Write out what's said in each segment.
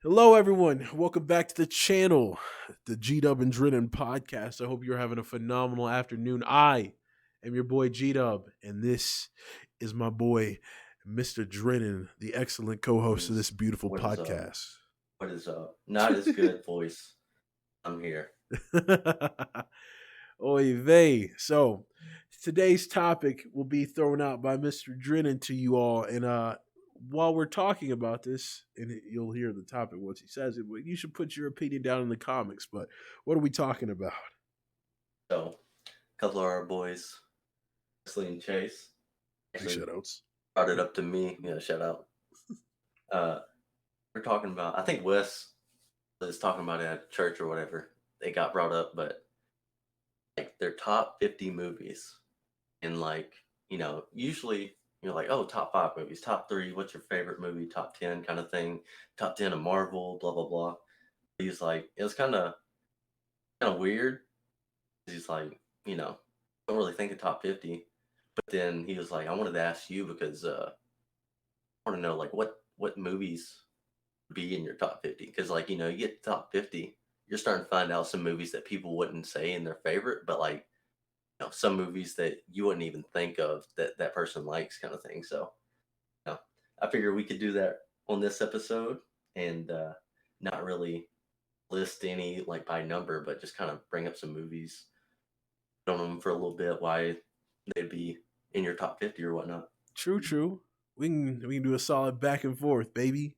Hello, everyone. Welcome back to the channel, the G-Dub and Drennan podcast. I hope you're having a phenomenal afternoon. I am your boy G-Dub, and this is my boy, Mr. Drennan, the excellent What co-host of this is beautiful what is podcast. what is up? Not as good voice. I'm here. Oy vey. So, today's topic will be thrown out by Mr. Drennan to you all, and while we're talking about this, and you'll hear the topic once he says it, but you should put your opinion down in the comments. But what are we talking about? So, a couple of our boys, Wesley and Chase, Big actually shoutouts. brought it up to me. Shout out. Uh, we're talking about. I think Wes was talking about it at church or whatever. They got brought up, but like their top 50 movies, and usually like, oh, top five movies, top three. What's your favorite movie? Top 10 kind of thing. Top 10 of Marvel. Blah blah blah. He's like, it was kind of weird. He's like, don't really think of top 50. But then he was like, I wanted to ask you because I want to know like what movies would be in your top 50 because you get top 50, you're starting to find out some movies that people wouldn't say in their favorite, but like some movies that you wouldn't even think of that that person likes kind of thing. So you know, I figure we could do that on this episode and not really list any like by number, but just kind of bring up some movies on them for a little bit, why they'd be in your top 50 or whatnot. True, true. We can do a solid back and forth, baby.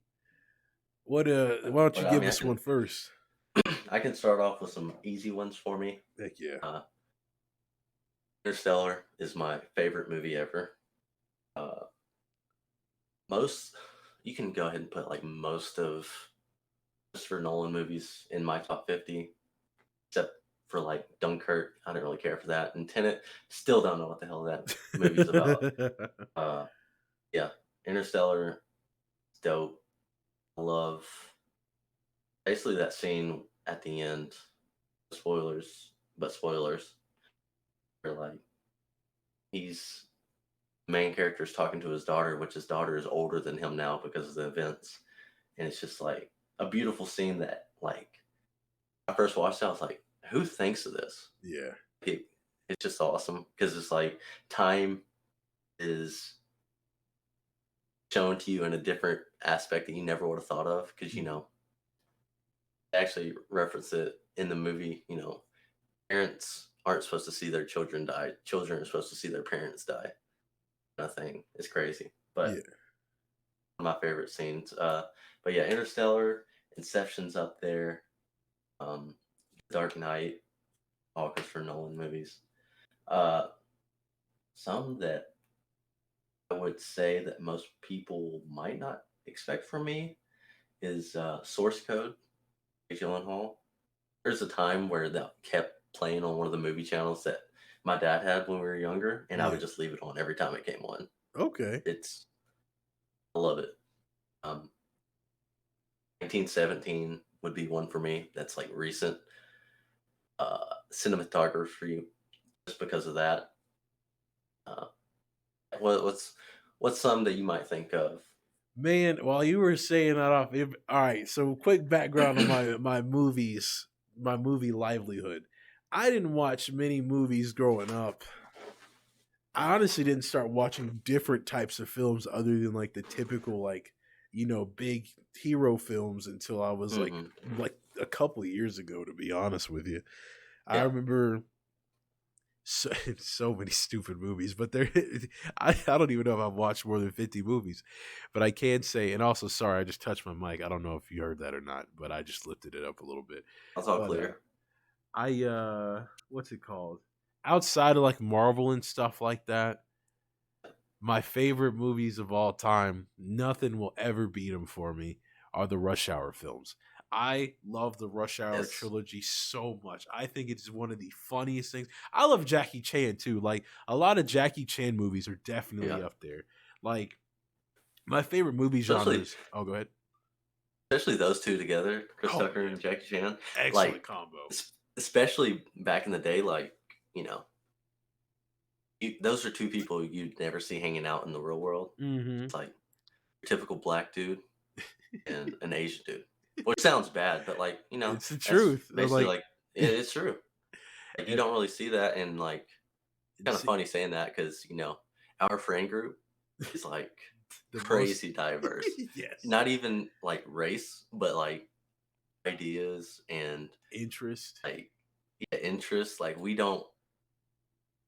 Why don't you But I give mean, us one first? I can start off with some easy ones for me. Heck yeah. Uh, Interstellar is my favorite movie ever. Uh, most you can go ahead and put like most of Christopher Nolan movies in my top 50, except for like Dunkirk. I didn't really care for that. And Tenet, still don't know what the hell that movie's about. Uh, yeah, Interstellar, is dope. I love basically that scene at the end. Spoilers, but spoilers. Where like he's the main character is talking to his daughter, which his daughter is older than him now because of the events, and it's just like a beautiful scene that like I first watched it, I was like, who thinks of this? Yeah. It, it's just awesome because it's like time is shown to you in a different aspect that you never would have thought of because they actually reference it in the movie. Parents aren't supposed to see their children die. Children are supposed to see their parents die. Nothing. It's crazy. Yeah. But one of my favorite scenes. But yeah, Interstellar, Inception's up there. Um, Dark Knight, all Christopher Nolan movies. Uh, some that I would say that most people might not expect from me is Source Code, Jake Gyllenhaal. There's a time where that kept playing on one of the movie channels that my dad had when we were younger, and I Yeah. would just leave it on every time it came on. Okay. It's I love it. Um, 1917 would be one for me. That's like recent cinematography, just because of that. Uh, what's some that you might think of? Man, while you were saying that off, all right. So, quick background on my movies, my movie livelihood. I didn't watch many movies growing up. I honestly didn't start watching different types of films other than like the typical big hero films until I was like Hmm. like a couple of years ago. To be honest with you, I Yeah, remember so many stupid movies, but there I don't even know if I've watched more than 50 movies, but I can say, and also sorry, I just touched my mic. I don't know if you heard that or not, but I just lifted it up a little bit. that's all But clear. I what's it called? Outside of like Marvel and stuff like that, my favorite movies of all time, nothing will ever beat them for me, are the Rush Hour films. I love the Rush Hour Yes, trilogy so much. I think it's one of the funniest things. I love Jackie Chan too. Like a lot of Jackie Chan movies are yeah. definitely up there. Like my favorite movie Especially genres. Oh, go ahead. especially those two together, Chris Oh Tucker yeah, and Jackie Chan. excellent Like, combo. especially back in the day, like you know, those are two people you'd never see hanging out in the real world. Mm-hmm. It's like typical black dude and an Asian dude. which sounds bad, but like It's the that's truth. basically like it's true. Like you and, don't really see that, and like and kind of see, funny saying that because our friend group is like the most crazy diverse. yes Not even like race, but like ideas and interest. like interests. Like we don't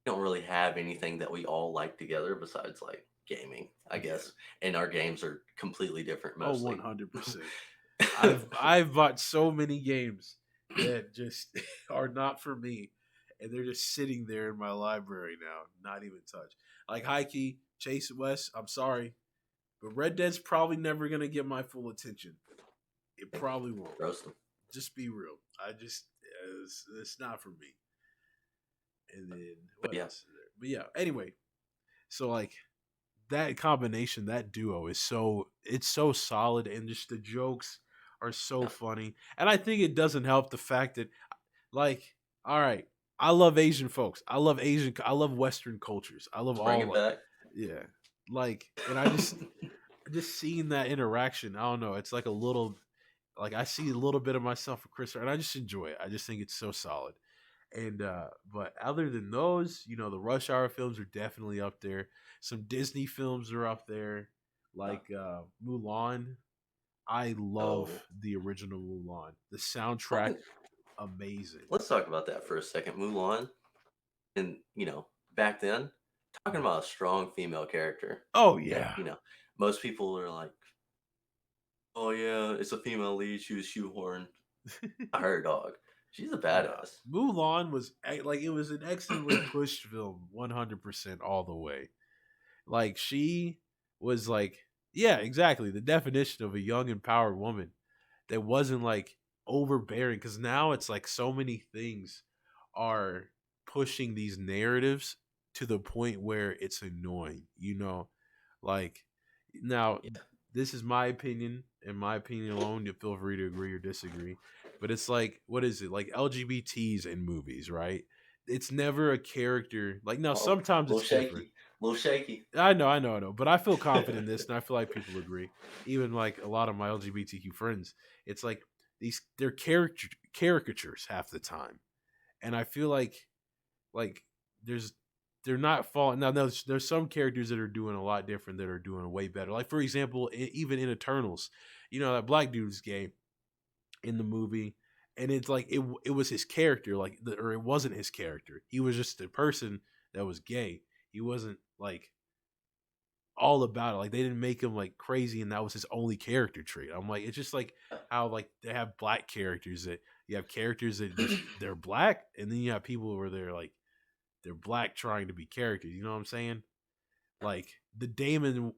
really have anything that we all like together besides like gaming, I Yeah. guess. And our games are completely different Oh, mostly. 100%. I've bought so many games that just are not for me, and they're just sitting there in my library now, not even touched. Like high key, Chase West. I'm sorry, but Red Dead's probably never gonna get my full attention. It probably won't. Roast them. Just be real. It's not for me. And then But what yeah, else is there? But yeah. Anyway, so like that combination, that duo is it's so solid, and just the jokes are so yeah. funny. And I think it doesn't help the fact that, like, all right, I love Asian folks. I love Western cultures. I love Bring all it like, back. yeah, like, and just seeing that interaction. I don't know. It's like a little, like I see a little bit of myself in Chris, and I just enjoy it. I just think it's so solid. And but other than those, the Rush Hour films are definitely up there. Some Disney films are up there, No. like Mulan. I love Oh, the original Mulan. The soundtrack, talking, amazing. let's talk about that for a second. Mulan, and back then, talking about a strong female character Oh that yeah, most people are like, oh yeah, it's a female lead. She was shoehorned. I heard dog. She's a nah. badass. Mulan was like it was an excellently pushed film, 100% all the way. Like she was like, yeah, exactly the definition of a young empowered woman that wasn't like overbearing, because now it's like so many things are pushing these narratives to the point where it's annoying. Like now Yeah. this is my opinion, and my opinion alone. You feel free to agree or disagree, but it's like, what is it, like LGBTs in movies, right? It's never a character like, now Oh, sometimes a little it's different. shaky. A little shaky. I know, but I feel confident in this, and I feel like people agree. Even like a lot of my LGBTQ friends, it's like they're caricatures half the time, and I feel like there's they're not falling now. There's some characters that are doing a lot different, that are doing way better. Like for example, even in Eternals, that black dude's gay in the movie, and it's like it was his character, like or it wasn't his character. He was just a person that was gay. He wasn't like all about it. Like they didn't make him like crazy, and that was his only character trait. I'm like, it's just like how like they have black characters, that you have characters that just they're black, and then you have people where they're black trying to be characters. You know what I'm saying? Like the Damon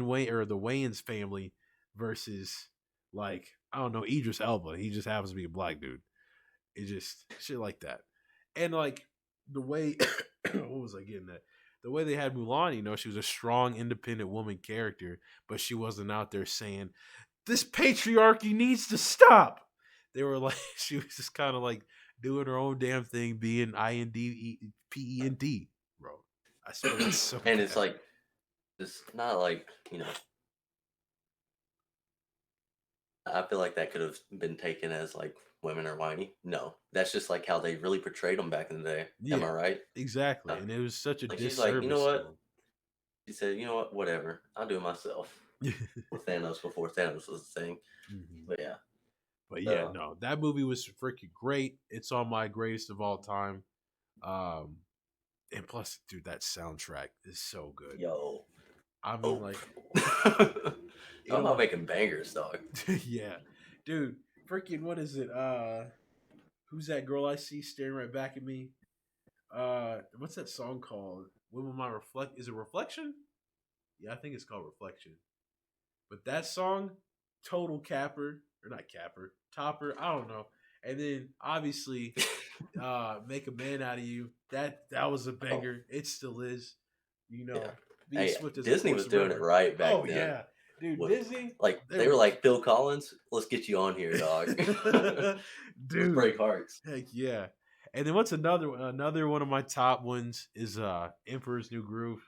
Wayne, or the Wayans family, versus like, I don't know, Idris Elba. He just happens to be a black dude. It just shit like that. And like the way what was I getting at? The way they had Mulan, she was a strong, independent woman character, but she wasn't out there saying, this patriarchy needs to stop. They were like, she was just kind of like doing her own damn thing, being INDPEND, bro. I swear that's so And it's bad. like it's not like I feel like that could have been taken as like women are whiny. No, that's just like how they really portrayed them back in the day. Am I Yeah, right? exactly. No. And it was such a Like she's like, you know disservice to what? She said, you know what? Whatever. I'll do it myself. them. With Thanos before Thanos was the thing. Mhm. But yeah. But yeah, So no, that movie was freaking great. It's on my greatest of all time. Um, and plus, dude, that soundtrack is so good. yo. I mean, Oh. like, I'm it'll, not making bangers, dog. yeah, dude, freaking, what is it? Who's that girl I see staring right back at me? What's that song called? When will my reflect? Is it Reflection? Yeah, I think it's called Reflection. But that song, total capper, or not capper, topper. I don't know. And then obviously, Make a Man Out of You. That was a Oh, banger. It still is. yeah. Being Hey, swift as a Disney force was of doing it river. right back Oh then. yeah, dude, With Disney. like They they were were, like Phil Collins, let's get you on here, dog. Let's dude. break hearts. Heck yeah. And then what's another one? Another one of my top ones is Emperor's New Groove.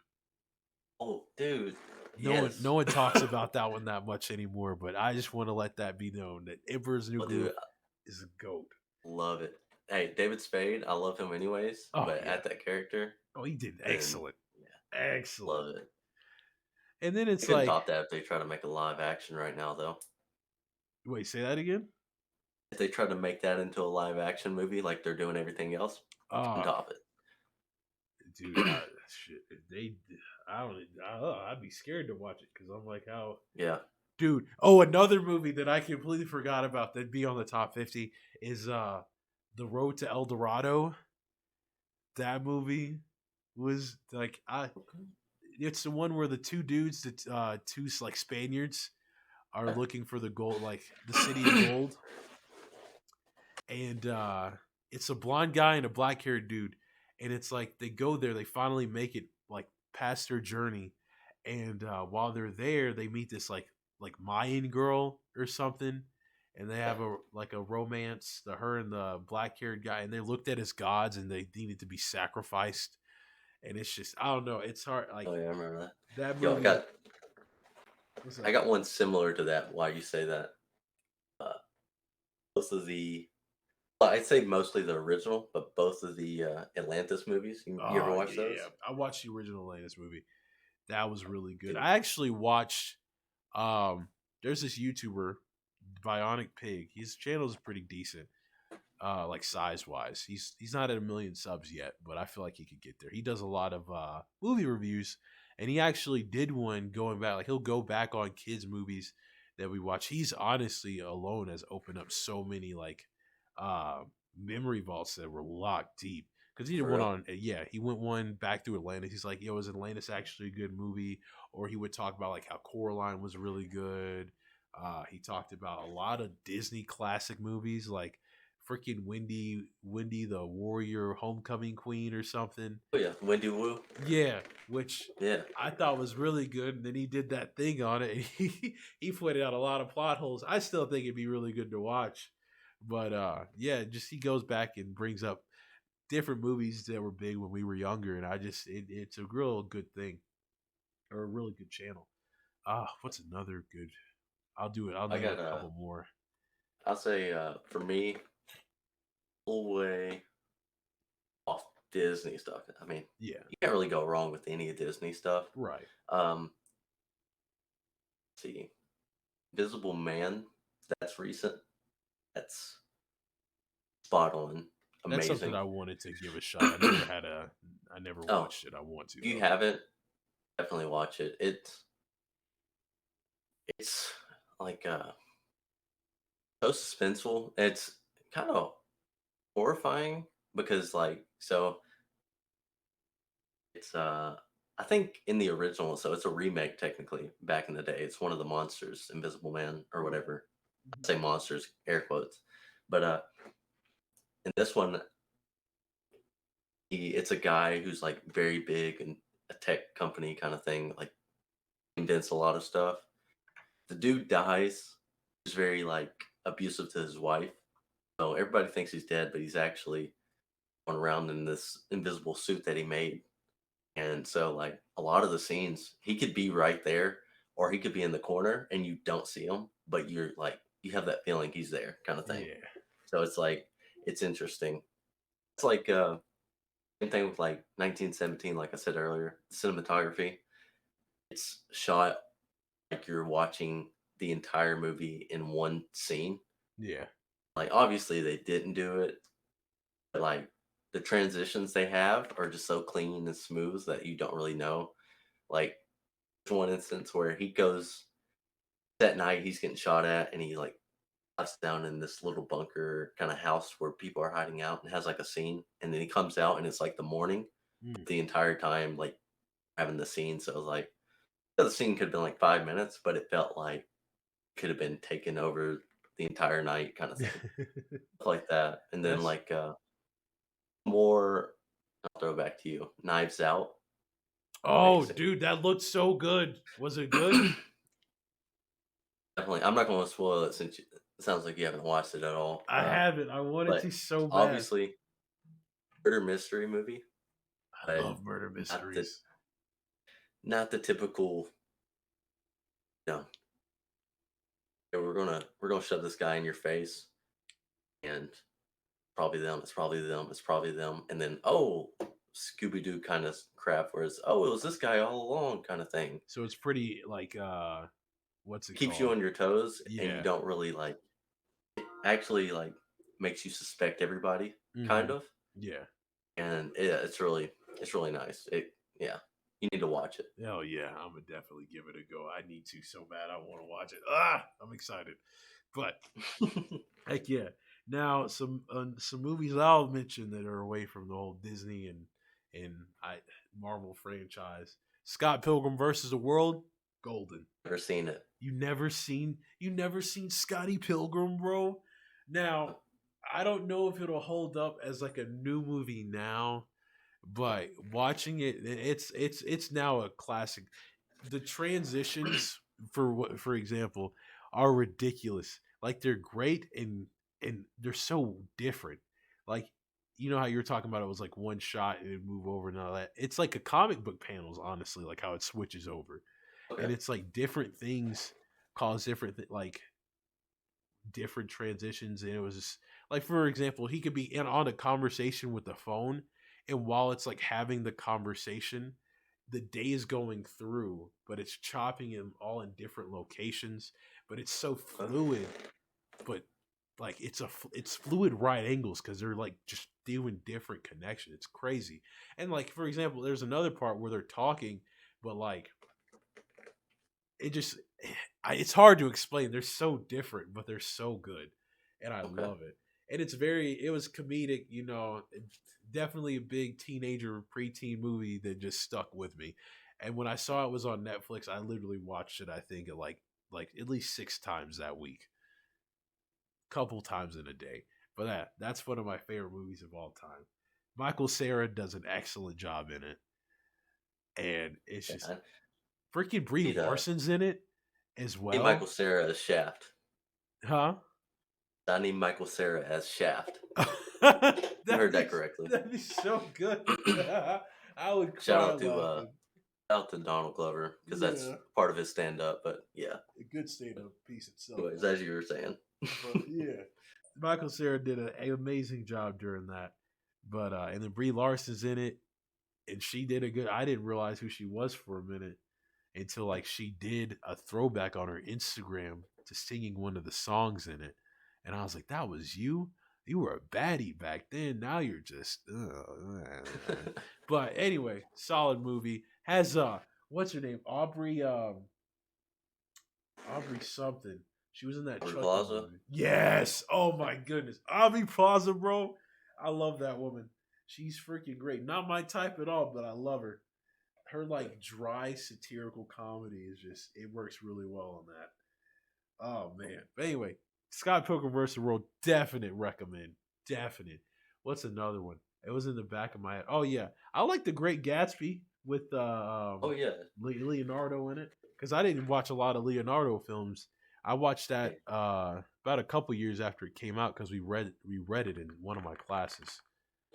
Oh, dude. No Yes. one talks about that one that much anymore. But I just want to let that be known that Emperor's New Oh, Groove dude, is a goat. I love it. Hey, David Spade, I love him anyways, Oh but yeah. at that character, Oh, he did then excellent, yeah, excellent. love it. And then I it's couldn't like, top that if they try to make a live action right now, though. wait, say that again. If they try to make that into a live action movie like they're doing everything else, couldn't Uh top dude, it. shit. If they, I'd be scared to watch it because I'm like, how, Yeah. dude. Oh, another movie that I completely forgot about that'd be on the top 50 is The Road to El Dorado. That movie was like, Okay. it's the one where the two dudes, the two like Spaniards, are looking for the gold, like the city of gold, and it's a blonde guy and a black haired dude, and it's like they go there, they finally make it like past their journey, and while they're there, they meet this like Mayan girl or something, and they have a like a romance. The her and the black haired guy, and they looked at as gods, and they needed to be sacrificed, and it's just I don't know, it's hard like Oh yeah, I remember that. that Yo, movie. What's I up? got one similar to that. Why you say that? Uh, both of the well, I'd say mostly the original, but both of the Atlantis movies. You ever Oh watch yeah, those? I watched the original Atlantis movie. That was really good. Dude, I actually watched. There's this YouTuber, Bionic Pig. His channel is pretty decent, like size wise. He's not at a million subs yet, but I feel like he could get there. He does a lot of movie reviews, and he actually did one going back. Like he'll go back on kids movies that we watch. He's honestly alone has opened up so many like uh memory vaults that were locked deep. Because he did for one real? on, yeah, he went one back through Atlantis. He's like, yo, is Atlantis actually a good movie? Or he would talk about like how Coraline was really good. He talked about a lot of Disney classic movies like freaking Wendy the Warrior Homecoming Queen or something. Oh yeah, Wendy Wu. Yeah, which Yeah. I thought was really good. And then he did that thing on it. And he pointed out a lot of plot holes. I still think it'd be really good to watch. But yeah, just he goes back and brings up different movies that were big when we were younger, and it's a real good thing or a really good channel. What's another good? I'll do it. I'll I name got a couple more. I'll say for me, full way off Disney stuff. I mean, Yeah, you can't really go wrong with any of Disney stuff. right. Um, let's see, Invisible Man. That's recent. That's spot on. That's something Amazing. I wanted to give a shot. I never Oh, watched it. I want to if you though. haven't, definitely watch it. It's like so suspenseful. It's kind of horrifying because like so it's I think in the original, so it's a remake technically back in the day. It's one of the monsters, Invisible Man or Yeah. whatever. Mhm. I say monsters, air quotes. But in this one, it's a guy who's like very big in a tech company kind of thing, like invents a lot of stuff. The dude dies. He's very like abusive to his wife. So everybody thinks he's dead, but he's actually going around in this invisible suit that he made. And so, like a lot of the scenes, he could be right there, or he could be in the corner, and you don't see him, but you're like you have that feeling he's there, kind of thing. Yeah. So it's like it's interesting. It's like same thing with like 1917, like I said earlier, cinematography. It's shot like you're watching the entire movie in one scene. Yeah. Like obviously they didn't do it, but like the transitions they have are just so clean and smooth that you don't really know. Like there's one instance where he goes that night, he's getting shot at, and he like us down in this little bunker kind of house where people are hiding out and has like a scene, and then he comes out and it's like the morning Mm. the entire time like having the scene. So it was like the scene could have been like 5 minutes, but it felt like it could have been taken over the entire night kind of thing. Stuff like that. And then That's like more I'll throw it back to you. Knives Out. oh, Amazing. dude, that looked so good. Was it good? Definitely. I'm not gonna spoil it since it sounds like you haven't watched it at all. I haven't. I wanted to But so bad. obviously murder mystery movie, I but love murder not the mysteries. not the typical. know, "Yeah, we're gonna shove this guy in your face, and probably them. It's probably them. It's probably them." And then, oh, Scooby Doo kind of crap, where it's, oh, it was this guy all along, kind of thing. So it's pretty like what's it Keeps you called? on your toes, and you Yeah. don't really like actually like makes you suspect everybody, kind Hmm. of. Yeah. And yeah, it's really nice. Yeah, you need to watch it. Oh yeah, I'm gonna definitely give it a go. I need to so bad. I want to watch it. Ah, I'm excited. But heck yeah. Now some movies I'll mention that are away from the whole Disney and I Marvel franchise. Scott Pilgrim versus the World, golden. Never seen it. You never seen Scotty Pilgrim, bro. Now, I don't know if it'll hold up as like a new movie now, but watching it, it's now a classic. The transitions, for example, are ridiculous. Like they're great and they're so different. Like you know how you were talking about it was like one shot and it'd move over and all that. It's like a comic book panels, honestly, like how it switches over, Okay. and it's like different things cause like different transitions, and it was just, like for example, he could be on a conversation with the phone, and while it's like having the conversation, the day is going through, but it's chopping him all in different locations, but it's so fluid, but like it's fluid right angles because they're like just doing different connections. It's crazy. And like for example, there's another part where they're talking, but like it just it's hard to explain. They're so different, but they're so good, and I Okay. love it. And it was comedic, definitely a big teenager preteen movie that just stuck with me. And when I saw it was on Netflix, I literally watched it. I think at like at least 6 times that week, couple times in a day. But that's one of my favorite movies of all time. Michael Cera does an excellent job in it, and it's Yeah, just I freaking Brie need Larson's in it as need Michael well, Cera as Shaft. huh? I need Michael Cera as Shaft. You that'd heard be that correctly. that'd be so good. I would Shout cry out to laughing. Donald Glover because that's Yeah, part of his stand up. But yeah, a good stand-up piece itself. anyways, as you were saying. But yeah, Michael Cera did an amazing job during that. But and then Brie Larson's in it, and she did a good. I didn't realize who she was for a minute until like she did a throwback on her Instagram to singing one of the songs in it, and I was like, "That was you. You were a baddie back then. Now you're just." But anyway, solid movie. Has what's her name? Aubrey something. She was in that Aubrey Chucky Plaza. movie. Yes. Oh my goodness. Aubrey Plaza, bro. I love that woman. She's freaking great. Not my type at all, but I love her. Her like dry satirical comedy is just it works really well on that. Oh man. But anyway, Scott Pilgrim vs. the World, definite recommend. Definite. What's another one? It was in the back of my head. Oh yeah. I like The Great Gatsby with Oh yeah. Leonardo in it. Because I didn't watch a lot of Leonardo films. I watched that about a couple years after it came out because we read it in one of my classes.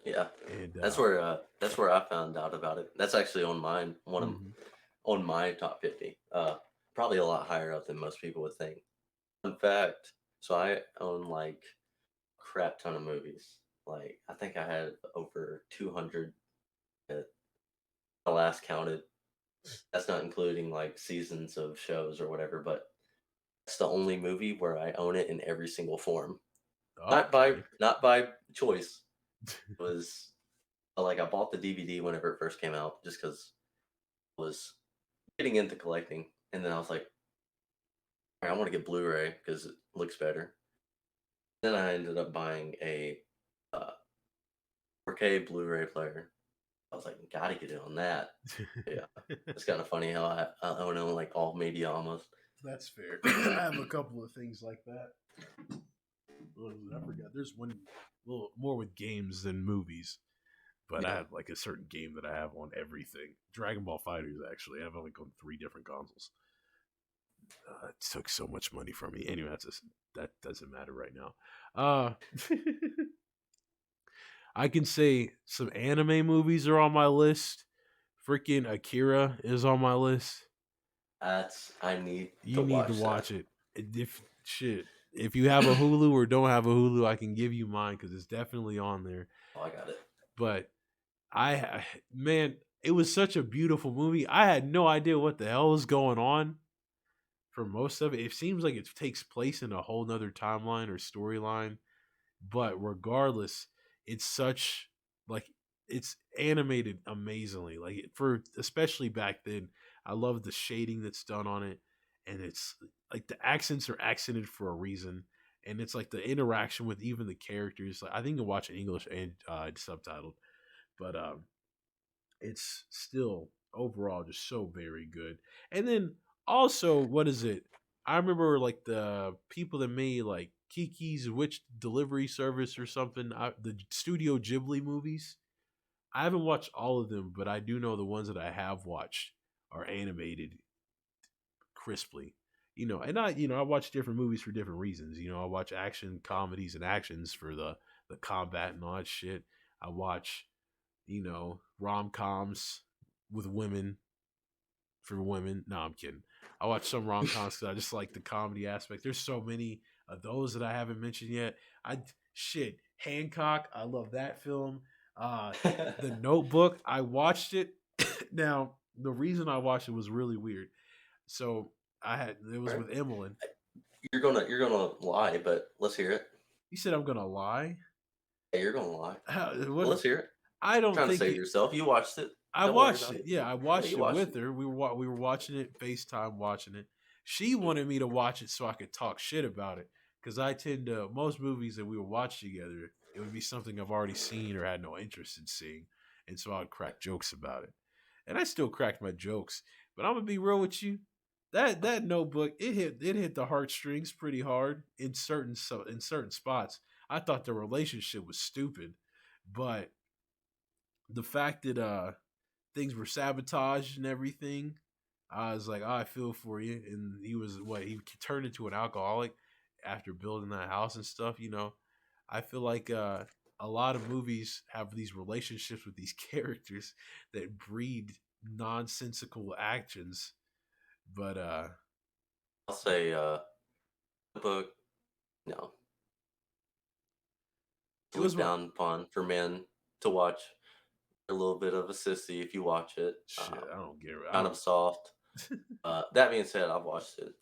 Yeah. And That's where I found out about it. That's actually on mine. mhm. On my top 50. Probably a lot higher up than most people would think. In fact, so I own like crap ton of movies. Like I think I had over 200 at the last counted. That's not including like seasons of shows or whatever, but it's the only movie where I own it in every single form. Okay. Not by choice. It was like I bought the DVD whenever it first came out just because I was getting into collecting, and then I was like, "All right, I want to get Blu-ray because it looks better." Then I ended up buying a uh, 4K Blu-ray player. I was like, "Gotta get it on that." Yeah, it's kind of funny how I own like all media almost. That's fair. I have a couple of things like that. Oh, I forgot. There's one little more with games than movies, but I Yeah, have like a certain game that I have on everything. Dragon Ball Fighters, actually. I have like on 3 different consoles. It took so much money from me. Anyway, that doesn't matter right now. Uh, I can say some anime movies are on my list. Freaking Akira is on my list. I need to You need to watch that. watch it. If you have a Hulu or don't have a Hulu, I can give you mine because it's definitely on there. Oh, I got it. But man, it was such a beautiful movie. I had no idea what the hell was going on for most of it. It seems like it takes place in a whole nother timeline or storyline. But regardless, it's such like it's animated amazingly. Like for especially back then, I love the shading that's done on it, and it's like the accents are accented for a reason, and it's like the interaction with even the characters. Like I think you can watch it in English and subtitled, but it's still overall just so very good. And then also, what is it? I remember like the people that made like Kiki's Witch Delivery Service or something, the Studio Ghibli movies. I haven't watched all of them, but I do know the ones that I have watched are animated crisply. I watch different movies for different reasons. I watch action comedies and actions for the combat and all that shit. I watch rom coms with women for women. No, I'm kidding. I watch some rom coms because I just like the comedy aspect. There's so many of those that I haven't mentioned yet. Hancock. I love that film. The Notebook. I watched it. Now the reason I watched it was really weird. So it was Right. with Emmeline. You're gonna lie, but let's hear it. You said I'm gonna lie. Yeah, you're gonna lie. What? Let's hear it. I don't Trying to think save it. yourself. You watched it. I Don't worry watched about it. it. Yeah, I Yeah, watched you it watched with it. her. We were watching it, FaceTime watching it. She wanted me to watch it so I could talk shit about it. Because I tend to most movies that we would watch together, it would be something I've already seen or had no interest in seeing, and so I'd crack jokes about it. And I still cracked my jokes, but I'm gonna be real with you. That Notebook, it hit the heartstrings pretty hard in certain spots. I thought the relationship was stupid, but the fact that things were sabotaged and everything, I was like, oh, I feel for you. And he turned into an alcoholic after building that house and stuff. I feel like a lot of movies have these relationships with these characters that breed nonsensical actions. But I'll say the book. No, it look was my down upon for men to watch. A little bit of a sissy if you watch it. shit. I don't get it. I Kind of don't. soft. That being said, I've watched it.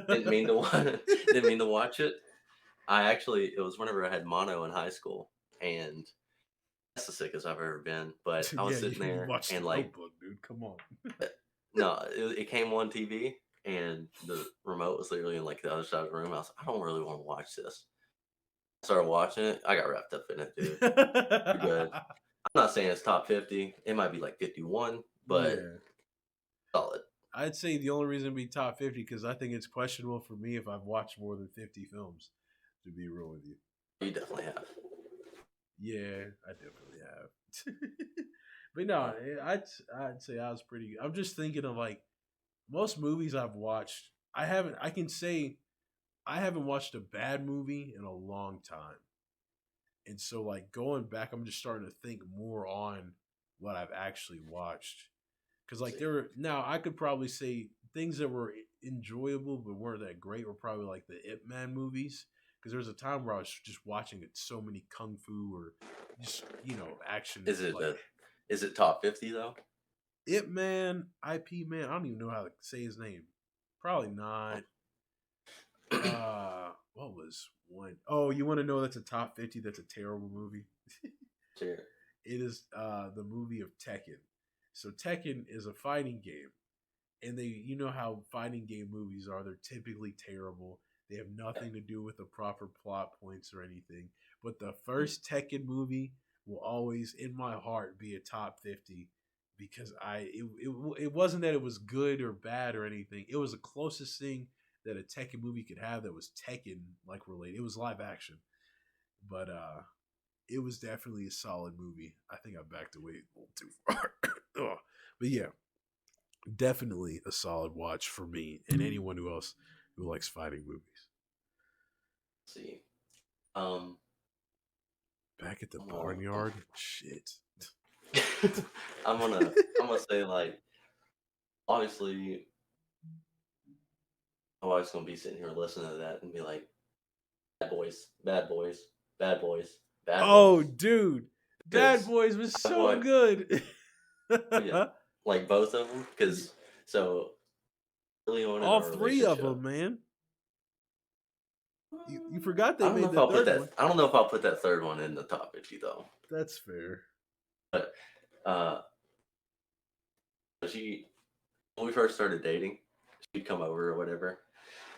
Didn't mean to didn't mean to watch it. It was whenever I had mono in high school, and that's the sickest I've ever been. But I Yeah, was sitting you there watched and the like, Notebook, dude. Come on. no, it came on TV, and the remote was literally in like the other side of the room. I was like, I don't really want to watch this. I started watching it. I got wrapped up in it, dude. Too good. I'm not saying it's top 50. It might be like 51, but Yeah. solid. I'd say the only reason it'd be top 50 because I think it's questionable for me if I've watched more than 50 films, to be real with you. You definitely have. Yeah, I definitely have. But no, I'd say I was pretty good. I'm just thinking of like most movies I've watched. I can say I haven't watched a bad movie in a long time. And so like going back, I'm just starting to think more on what I've actually watched. Because like there were now I could probably say things that were enjoyable but weren't that great were probably like the Ip Man movies. Because there was a time where I was just watching it so many kung fu or just action Is it like is it top 50 though? Ip Man, IP Man. I don't even know how to say his name. Probably not. What was one? Oh, you want to know that's a top 50? That's a terrible movie. Sure. It is the movie of Tekken. So Tekken is a fighting game, and you know how fighting game movies are. They're typically terrible. They have nothing to do with the proper plot points or anything. But the first Tekken movie will always, in my heart, be a top 50 because it wasn't that it was good or bad or anything. It was the closest thing that a Tekken movie could have that was Tekken like related. It was live action, but it was definitely a solid movie. I think I backed away a little too far. But yeah, definitely a solid watch for me and anyone who else who likes fighting movies. Let's see. Um Back at the I'm barnyard, shit. I'm gonna say like obviously, I'm always gonna be sitting here listening to that and be like, bad boys, bad boys, bad boys, bad Oh, boys. dude, Bad Because Boys was Bad so Boy, good. oh yeah, like both of them. Yeah, Because so early on in all our three of relationship, them, man. You forgot I they don't know made if the I'll put third that. one. I don't know if I'll put that third one in the top 50 though. That's fair. But uh, she when we first started dating, she'd come over or whatever.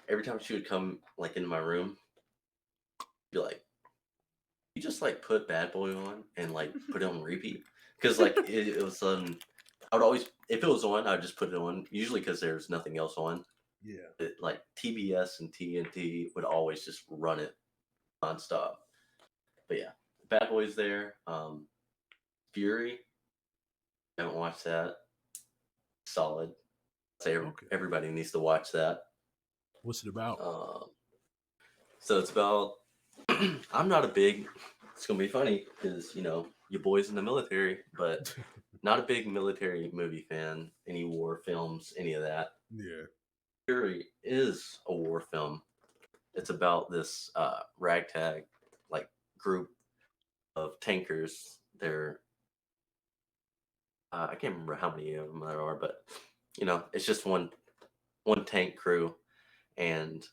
Every time she would come like into my room, be like, "You just like put Bad Boy on and like put it on repeat." Because like it was I would always if it was on, I'd just put it on. Usually because there's nothing else on. Yeah. Like TBS and TNT would always just run it nonstop. But yeah, Bad Boys there. Fury, haven't watched that. Solid. Say Okay. everybody needs to watch that. What's it about? Um, so it's about. I'm not a big. It's gonna be funny because your boys in the military, but not a big military movie fan. Any war films, any of that. Yeah. Fury is a war film. It's about this ragtag like group of tankers. They're I can't remember how many of them there are, but it's just one tank crew, and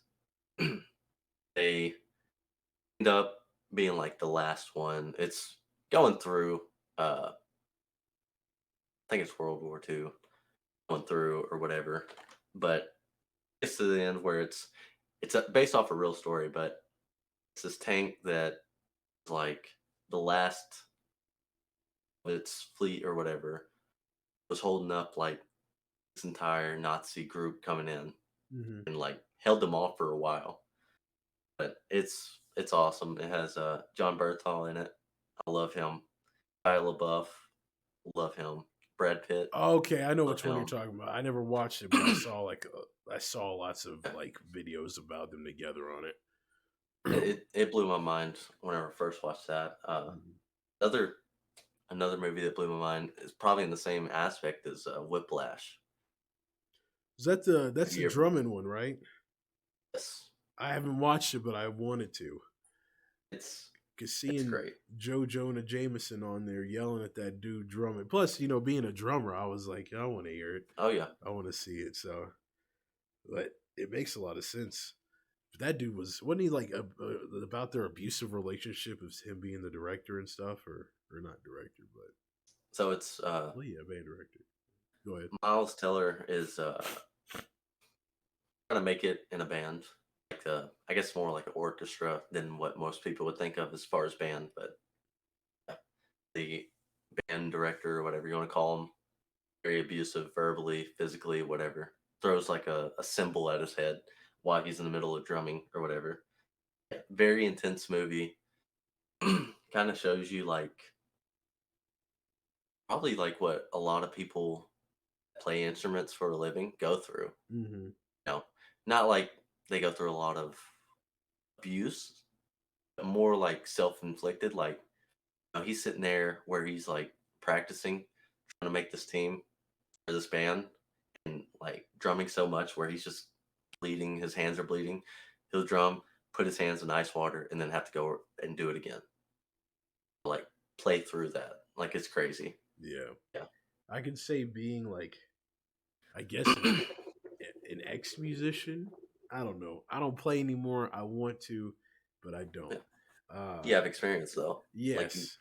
they end up being like the last one. It's going through. I think it's World War II going through or whatever, but it's to the end where it's based off a real story, but it's this tank that is like the last of its fleet or whatever was holding up like this entire Nazi group coming in Hmm. and like held them off for a while. But it's awesome. It has John Berthal in it. I love him. Shia LaBeouf, love him. Brad Pitt, Okay, I know love which one you're him. talking about. I never watched it, but I saw lots of like videos about them together on it. It blew my mind whenever I first watched that. Mhm. Other Another movie that blew my mind is probably in the same aspect as Whiplash. Is that Have that's the you ever? drumming one, right? Yes, I haven't watched it, but I wanted to. it's Cause it's seeing great. Joe Jonah Jameson on there yelling at that dude drumming. Plus, being a drummer, I was like, I want to hear it. Oh yeah, I want to see it. So, but it makes a lot of sense. But that dude wasn't he like about their abusive relationship of him being the director and stuff, or not director, but so it's well, yeah, band director. Go ahead. Miles Teller is trying to make it in a band, like I guess more like an orchestra than what most people would think of as far as band, but the band director or whatever you want to call him, very abusive verbally, physically, whatever. Throws like a symbol at his head while he's in the middle of drumming or whatever. Yeah, very intense movie. Kind of shows you like probably like what a lot of people play instruments for a living go through. Mm-hmm. You know, not like they go through a lot of abuse, but more like self-inflicted. Like he's sitting there where he's like practicing, trying to make this team or this band, and like drumming so much where he's just bleeding. His hands are bleeding. He'll drum, put his hands in ice water, and then have to go and do it again. Like play through that. Like it's crazy. Yeah, Yeah. I could say being like, I guess an ex musician. I don't know. I don't play anymore. I want to, but I Yeah. don't. Uh, You have experience though. Like you. yes,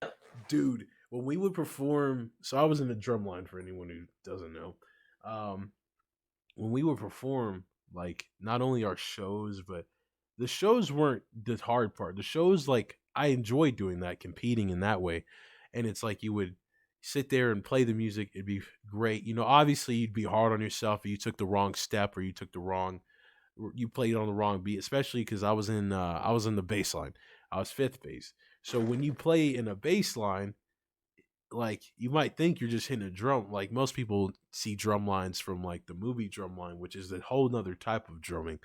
Yeah. dude. When we would perform, so I was in the drum line for anyone who doesn't know. Um, when we would perform, like not only our shows, but the shows weren't the hard part. The shows, like I enjoyed doing that, competing in that way, and it's like you would sit there and play the music. It'd be great. Obviously you'd be hard on yourself if you took the wrong step or you played on the wrong beat, especially because I was in the bass line. I was fifth bass. So when you play in a bass line, like you might think you're just hitting a drum. Like most people see drum lines from like the movie drum line, which is a whole nother type of drumming.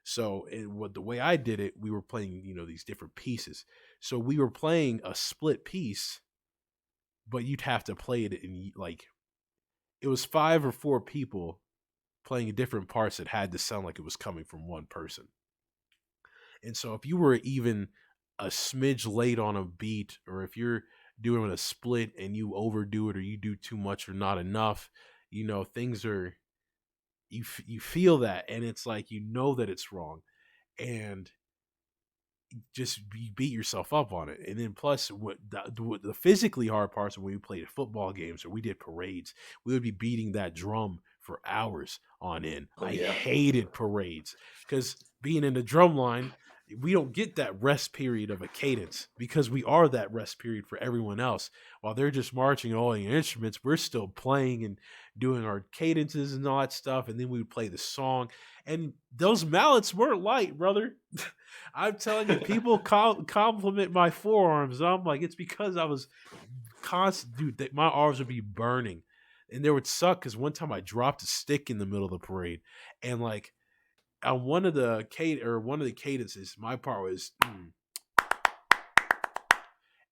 So what the way I did it, we were playing, these different pieces. So we were playing a split piece, but you'd have to play it in like it was 5 or 4 people playing in different parts that had to sound like it was coming from one person. And so if you were even a smidge late on a beat, or if you're doing a split and you overdo it, or you do too much or not enough, things are, you feel that, and it's like, that it's wrong, and just beat yourself up on it. And then plus the physically hard parts when we played football games or we did parades, we would be beating that drum for hours on end. Oh I yeah. hated parades because being in the drum line, we don't get that rest period of a cadence because we are that rest period for everyone else. While they're just marching all the instruments, we're still playing and doing our cadences and all that stuff. And then we would play the song. And those mallets weren't light, brother. I'm telling you, people compliment my forearms. I'm like, it's because I was constant, dude. My arms would be burning, and they would suck because one time I dropped a stick in the middle of the parade, and like on one of the cadences, my part was,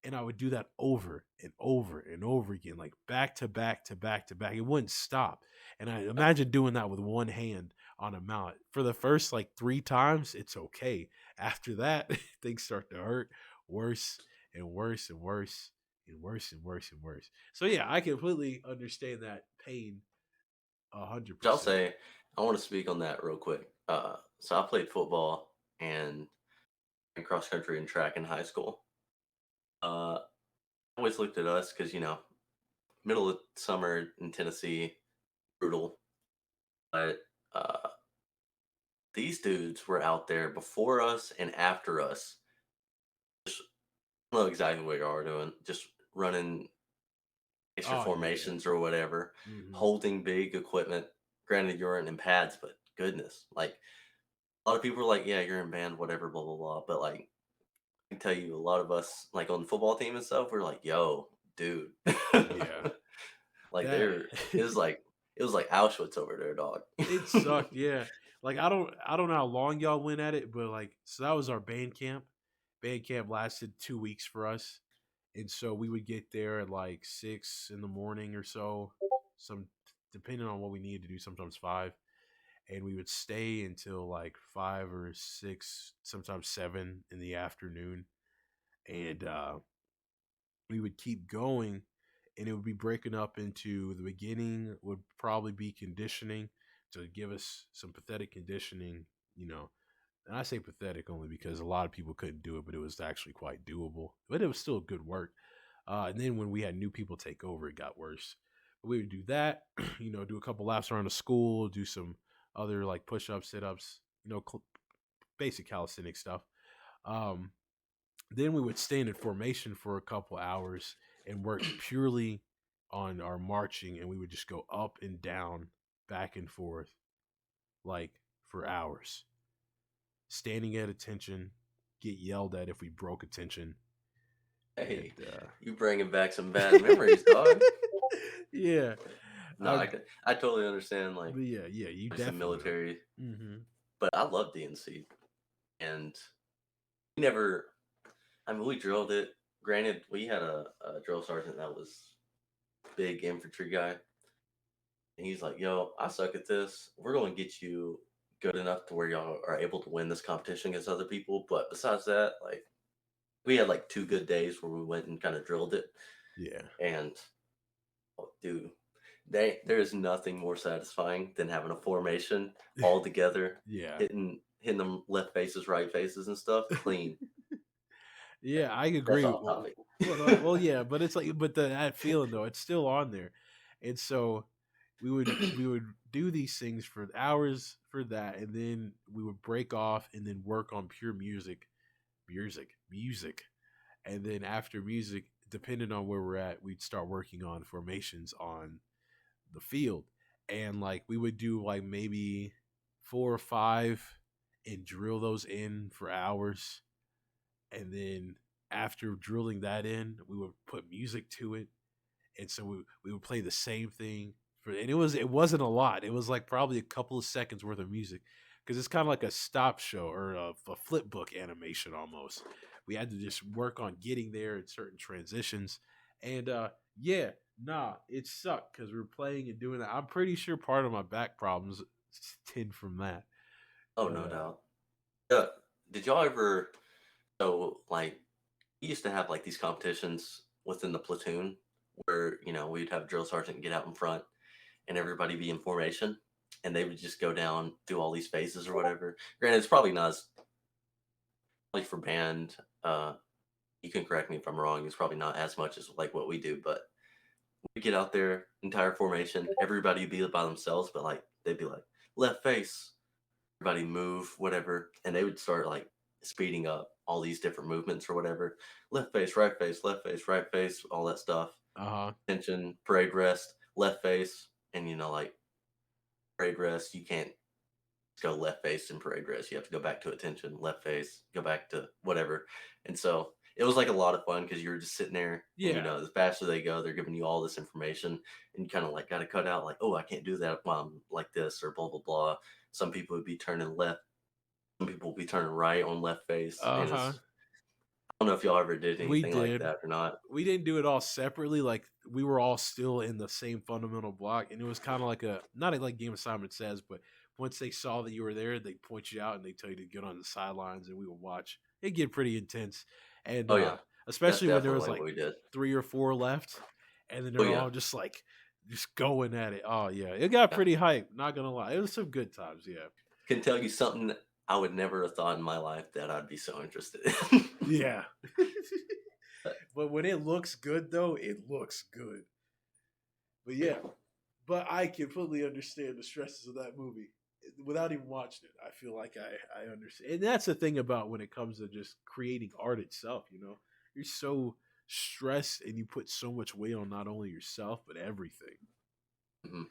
and I would do that over and over and over again, like back to back to back to back. It wouldn't stop. And I imagine doing that with one hand on a mallet. For the first like 3 times, it's okay. After that, things start to hurt worse and worse and worse and worse and worse and worse. So yeah, I completely understand that pain 100%. I'll say, I want to speak on that real quick. So I played football and cross country and track in high school. I always looked at us because middle of summer in Tennessee, brutal. But these dudes were out there before us and after us. Just I don't know exactly what y'all are doing. Just running extra formations or whatever, holding big equipment. Granted, you're in pads, but goodness, like a lot of people are like, "Yeah, you're in band, whatever, blah blah blah." But like, I can tell you, a lot of us, like on the football team and stuff, we're like, "Yo, dude." Yeah. Like it was like Auschwitz over there, dog. It sucked, yeah. Like I don't know how long y'all went at it, but like so that was our band camp. Band camp lasted 2 weeks for us. And so we would get there at like 6 in the morning or so. Some depending on what we needed to do, sometimes 5. And we would stay until like 5 or 6, sometimes 7 in the afternoon. And we would keep going, and it would be breaking up into the beginning would probably be conditioning to give us some pathetic conditioning, and I say pathetic only because a lot of people couldn't do it, but it was actually quite doable, but it was still good work. And then when we had new people take over, it got worse. But we would do that, do a couple laps around the school, do some other like push-ups, sit-ups, basic calisthenic stuff. um, then we would stay in formation for a couple hours and work purely on our marching, and we would just go up and down, back and forth, like for hours, standing at attention, get yelled at if we broke attention. Hey, And, you bringing back some bad memories, dog. Yeah. No, I totally understand. Like, Yeah, you some definitely military, Mm-hmm. but I love DNC, and we never. I mean, we drilled it. Granted, we had a drill sergeant that was big infantry guy, and he's like, "Yo, I suck at this. We're going to get you good enough to where y'all are able to win this competition against other people. But besides that, like, we had like 2 good days where we went and kind of drilled it. Yeah. And oh, dude, there is nothing more satisfying than having a formation all together, Yeah. hitting them left faces, right faces, and stuff clean. Yeah, I agree. That's off topic. Well, yeah, but it's like, but that feeling though, it's still on there, and so we would do these things for hours for that, and then we would break off and then work on pure music, and then after music, depending on where we're at, we'd start working on formations on the field, and like we would do like maybe 4 or 5 and drill those in for hours, and then after drilling that in, we would put music to it, and so we would play the same thing for, and it wasn't a lot. It was like probably a couple of seconds worth of music because it's kind of like a stop show or a flip book animation almost. We had to just work on getting there in certain transitions, and Yeah, nah, it sucked because we were playing and doing that. I'm pretty sure part of my back problems stemmed from that. Oh, But no doubt. Uh, did y'all ever so like we used to have like these competitions within the platoon where we'd have drill sergeant get out in front and everybody be in formation, and they would just go down through all these phases or whatever. Granted, it's probably not as like for band. You can correct me if I'm wrong. It's probably not as much as like what we do, but we get out there, entire formation, everybody be by themselves, but like they'd be like left face, everybody move, whatever, and they would start like speeding up all these different movements or whatever. Left face, right face, all that stuff. uh-huh. Attention, parade rest, left face, and like parade rest, you can't go left face and parade rest. You have to go back to attention, left face, go back to whatever. And so it was like a lot of fun because you were just sitting there and Yeah. the faster they go, they're giving you all this information and you kind of like got to cut out like, oh, I can't do that while I'm like this or blah, blah, blah. Some people would be turning left. Some people would be turning right on left face. And Uh-huh. I don't know if y'all ever did We anything like did. that or not. We didn't do it all separately. Like we were all still in the same fundamental block, and it was kind of like a not like Game of Simon Says, but once they saw that you were there, they point you out and they tell you to get on the sidelines, and we would watch. It get pretty intense, and Oh, yeah. That's especially when there definitely was like like what we did. 3 or 4 left, and then Oh, they're yeah. all just going at it. Oh yeah, it got Yeah. pretty hype. Not gonna lie, it was some good times. Yeah, Can tell you something I would never have thought in my life that I'd be so interested in. yeah. But when it looks good, though, it looks good. But yeah, but I completely understand the stresses of that movie without even watching it. I feel like I understand, and that's the thing about when it comes to just creating art itself. You're so stressed, and you put so much weight on not only yourself but everything. Mhm.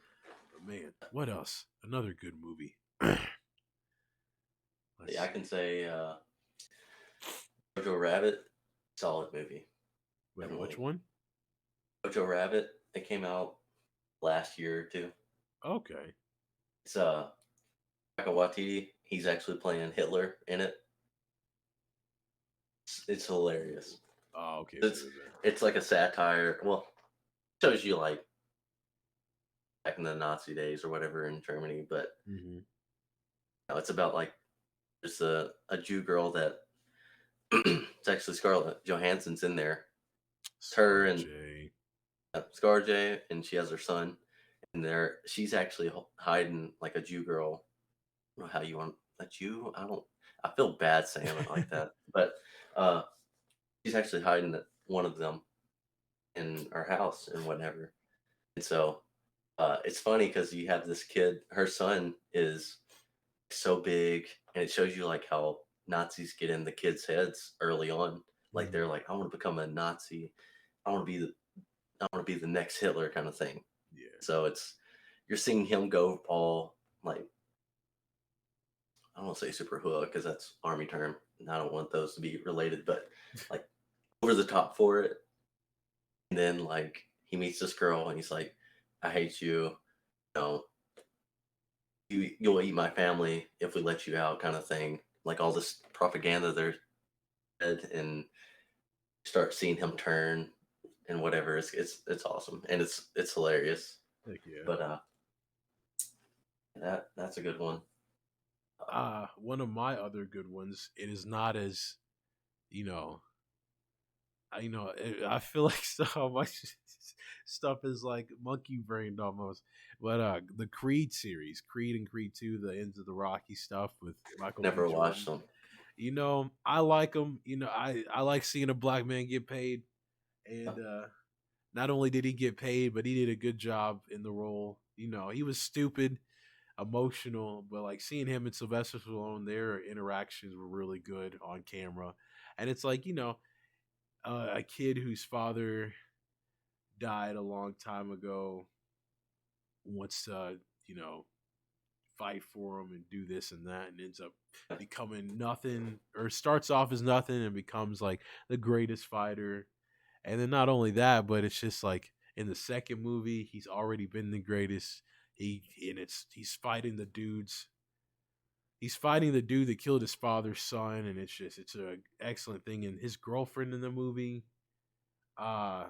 But man, what else? Another good movie. Let's Yeah, I can see. say Jojo Rabbit, solid movie. Wait, which Definitely. one? Jojo Rabbit, it came out last year or two. Okay. It's Taika Waititi. He's actually playing Hitler in it. It's hilarious. Oh, okay. So It's there's a. it's like a satire. Well, shows you like back in the Nazi days or whatever in Germany, but Mm-hmm. it's about like there's a Jew girl that it's actually Scarlett Johansson's in there. It's her Scar and J. ScarJ, and she has her son. And she's actually hiding like a Jew girl. I don't know how you want a Jew. I feel bad saying it like that, but uh, she's actually hiding one of them in our house and whatever. And so it's funny because you have this kid. Her son is so big, and it shows you like how Nazis get in the kids' heads early on. Like they're Mm-hmm. like, I want to become a Nazi. I want to be I want to be the next Hitler kind of thing. Yeah. So you're seeing him go all like I don't want to say super hood because that's army term, and I don't want those to be related, but like over the top for it. And then like he meets this girl and he's like, "I hate you. know, you'll eat my family if we let you out," kind of thing. Like all this propaganda they're fed, and start seeing him turn and whatever. It's awesome and it's hilarious. Heck yeah. But that's a good one. One of my other good ones. It is not as you know. I feel like so much stuff is like monkey brained almost. But the Creed series, Creed and Creed 2, the ends of the Rocky stuff with Michael B. Never watched Jordan. them. I like them. I like seeing a black man get paid, and not only did he get paid, but he did a good job in the role. He was stupid, emotional, but like seeing him and Sylvester Stallone, their interactions were really good on camera. And it's like, a kid whose father died a long time ago wants to, fight for him and do this and that, and ends up becoming nothing, or starts off as nothing and becomes like the greatest fighter. And then not only that, but it's just like in the second movie, he's already been the greatest. He's fighting the dudes. He's fighting the dude that killed his father's son, and it's an excellent thing. And his girlfriend in the movie, uh,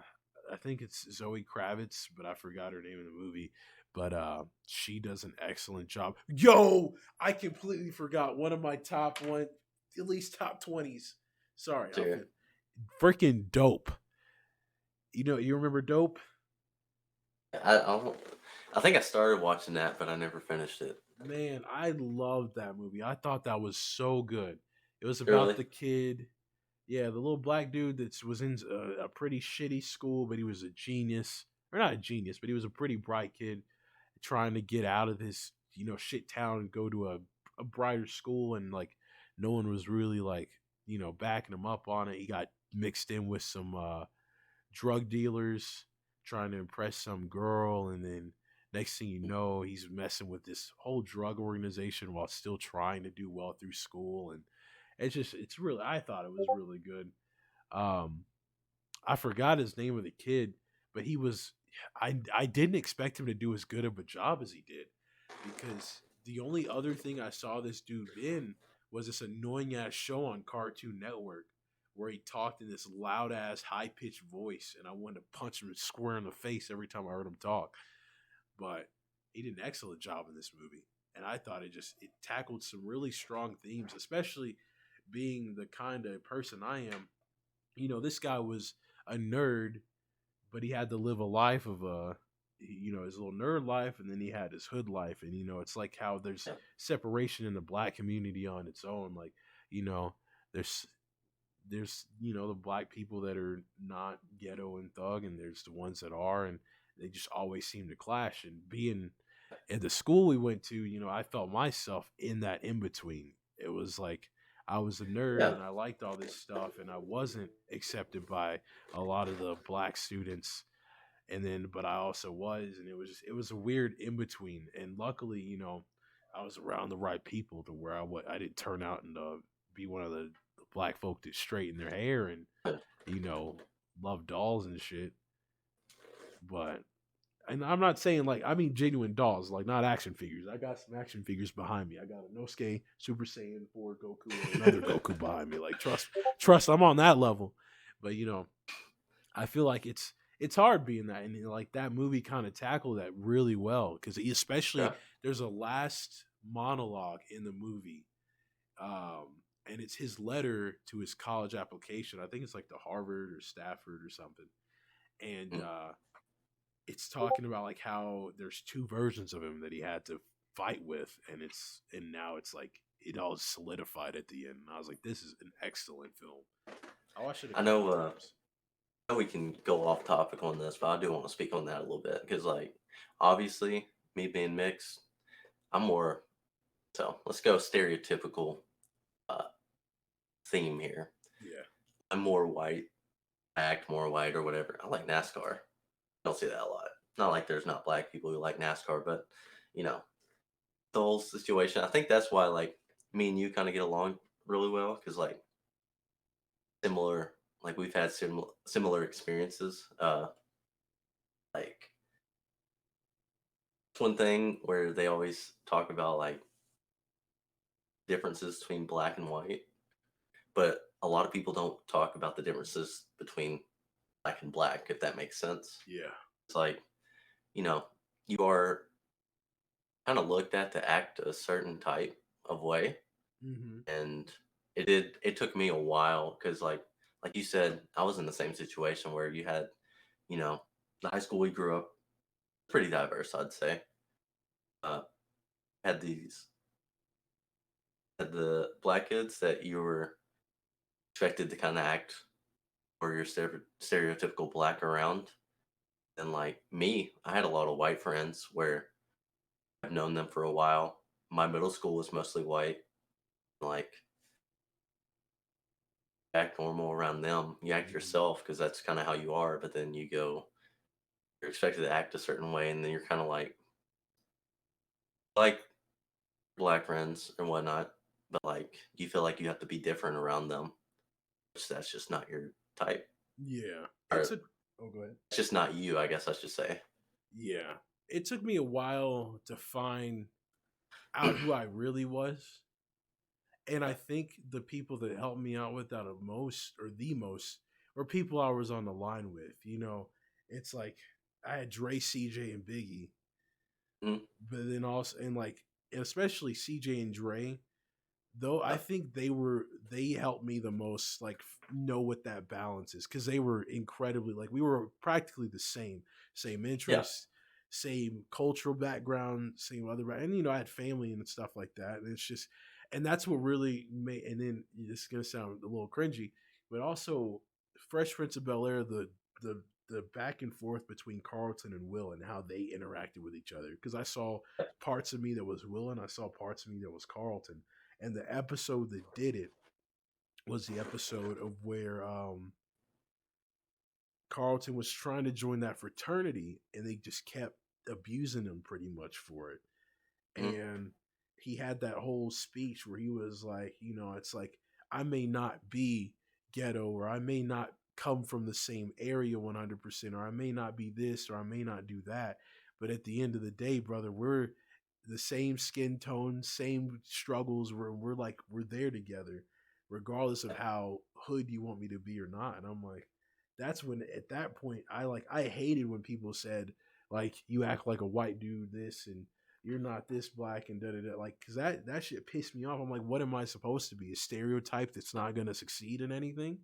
I think it's Zoe Kravitz, but I forgot her name in the movie. But she does an excellent job. Yo, I completely forgot one of my top one, at least top 20s. Sorry, I Sure. freaking Dope. You remember Dope? I don't. I think I started watching that, but I never finished it. Man, I loved that movie. I thought that was so good. It was about Really? the kid, yeah, the little black dude that was in a pretty shitty school, but he was a genius, or not a genius, but he was a pretty bright kid trying to get out of this, shit town and go to a brighter school, and like no one was really like, backing him up on it. He got mixed in with some drug dealers trying to impress some girl, and then next thing you know, he's messing with this whole drug organization while still trying to do well through school. And it's really, I thought it was really good. um I forgot his name of the kid, but I didn't expect him to do as good of a job as he did, because the only other thing I saw this dude in was this annoying ass show on Cartoon Network where he talked in this loud ass high pitched voice, and I wanted to punch him square in the face every time I heard him talk. But he did an excellent job in this movie, and I thought it tackled some really strong themes, especially being the kind of person I am. This guy was a nerd, but he had to live a life of his little nerd life, and then he had his hood life. And it's like how there's Yeah. separation in the black community on its own. Like, you know there's the black people that are not ghetto and thug, and there's the ones that are, and they just always seem to clash. And being at the school we went to, I felt myself in that in between. It was like I was a nerd Yeah. and I liked all this stuff, and I wasn't accepted by a lot of the black students. And then, but I also was, and it was a weird in between. And luckily, I was around the right people to where I didn't turn out and be one of the black folk that straighten their hair and you know love dolls and shit. But and I'm not saying, like, I mean genuine dolls, like not action figures. I got some action figures behind me. I got a Nosuke Super Saiyan 4 Goku and another Goku behind me. Like, trust, I'm on that level. But I feel like it's hard being that, and like that movie kind of tackled that really well, because especially Yeah. there's a last monologue in the movie, and it's his letter to his college application. I think it's like the Harvard or Stafford or something, and Mm. it's talking about like how there's two versions of him that he had to fight with, and now it's like it all solidified at the end. And I was like, this is an excellent film. I watched it a I couple know. times. I know we can go off topic on this, but I do want to speak on that a little bit because, like, obviously, me being mixed, I'm more. So let's go stereotypical uh, theme here. Yeah. I'm more white, act more white or whatever. I like NASCAR. I don't see that a lot. Not like there's not black people who like NASCAR, but you know, the whole situation. I think that's why like me and you kind of get along really well because like similar, like we've had similar experiences. Like it's one thing where they always talk about like differences between black and white, but a lot of people don't talk about the differences between black and black, if that makes sense. Yeah. It's like, you know, you are kind of looked at to act a certain type of way. Mm-hmm. And it took me a while because like you said, I was in the same situation where you had, you know, the high school we grew up, pretty diverse, I'd say. Uh, had these had the black kids that you were expected to kind of act or your stereotypical black around. And like me, I had a lot of white friends where I've known them for a while. My middle school was mostly white. Like act normal around them. You act Mm-hmm. yourself because that's kind of how you are. But then you're expected to act a certain way, and then you're kind of like black friends and whatnot. But like you feel like you have to be different around them, which that's just not your type, Yeah. or Oh, go ahead. it's just not you. I guess I should say. Yeah. It took me a while to find out who I really was. And I Yeah. think the people that helped me out with that the most were people I was on the line with. it's like I had Dre, CJ, and Biggie, Mhm. but then also and like especially CJ and Dre, though I Yeah. think they helped me the most like know what that balance is because they were incredibly like we were practically the same Yeah. interests, same cultural background, same other and I had family and stuff like that, and it's just and that's what really made. And then it's gonna sound a little cringy, but also Fresh Prince of Bel Air, the the back and forth between Carlton and Will and how they interacted with each other because I saw parts of me that was Will and I saw parts of me that was Carlton, and the episode that did it was the episode of where Carlton was trying to join that fraternity and they just kept abusing him pretty much for it. Mhm. And he had that whole speech where he was like, it's like I may not be ghetto or I may not come from the same area 100% or I may not be this or I may not do that, but at the end of the day, brother, we're the same skin tone, same struggles. We're there together, regardless of Yeah. how hood you want me to be or not. And I'm like, that's when at that point I hated when people said like you act like a white dude this and you're not this black and da da da. Like, cause that shit pissed me off. I'm like, what am I supposed to be? A stereotype that's not gonna succeed in anything?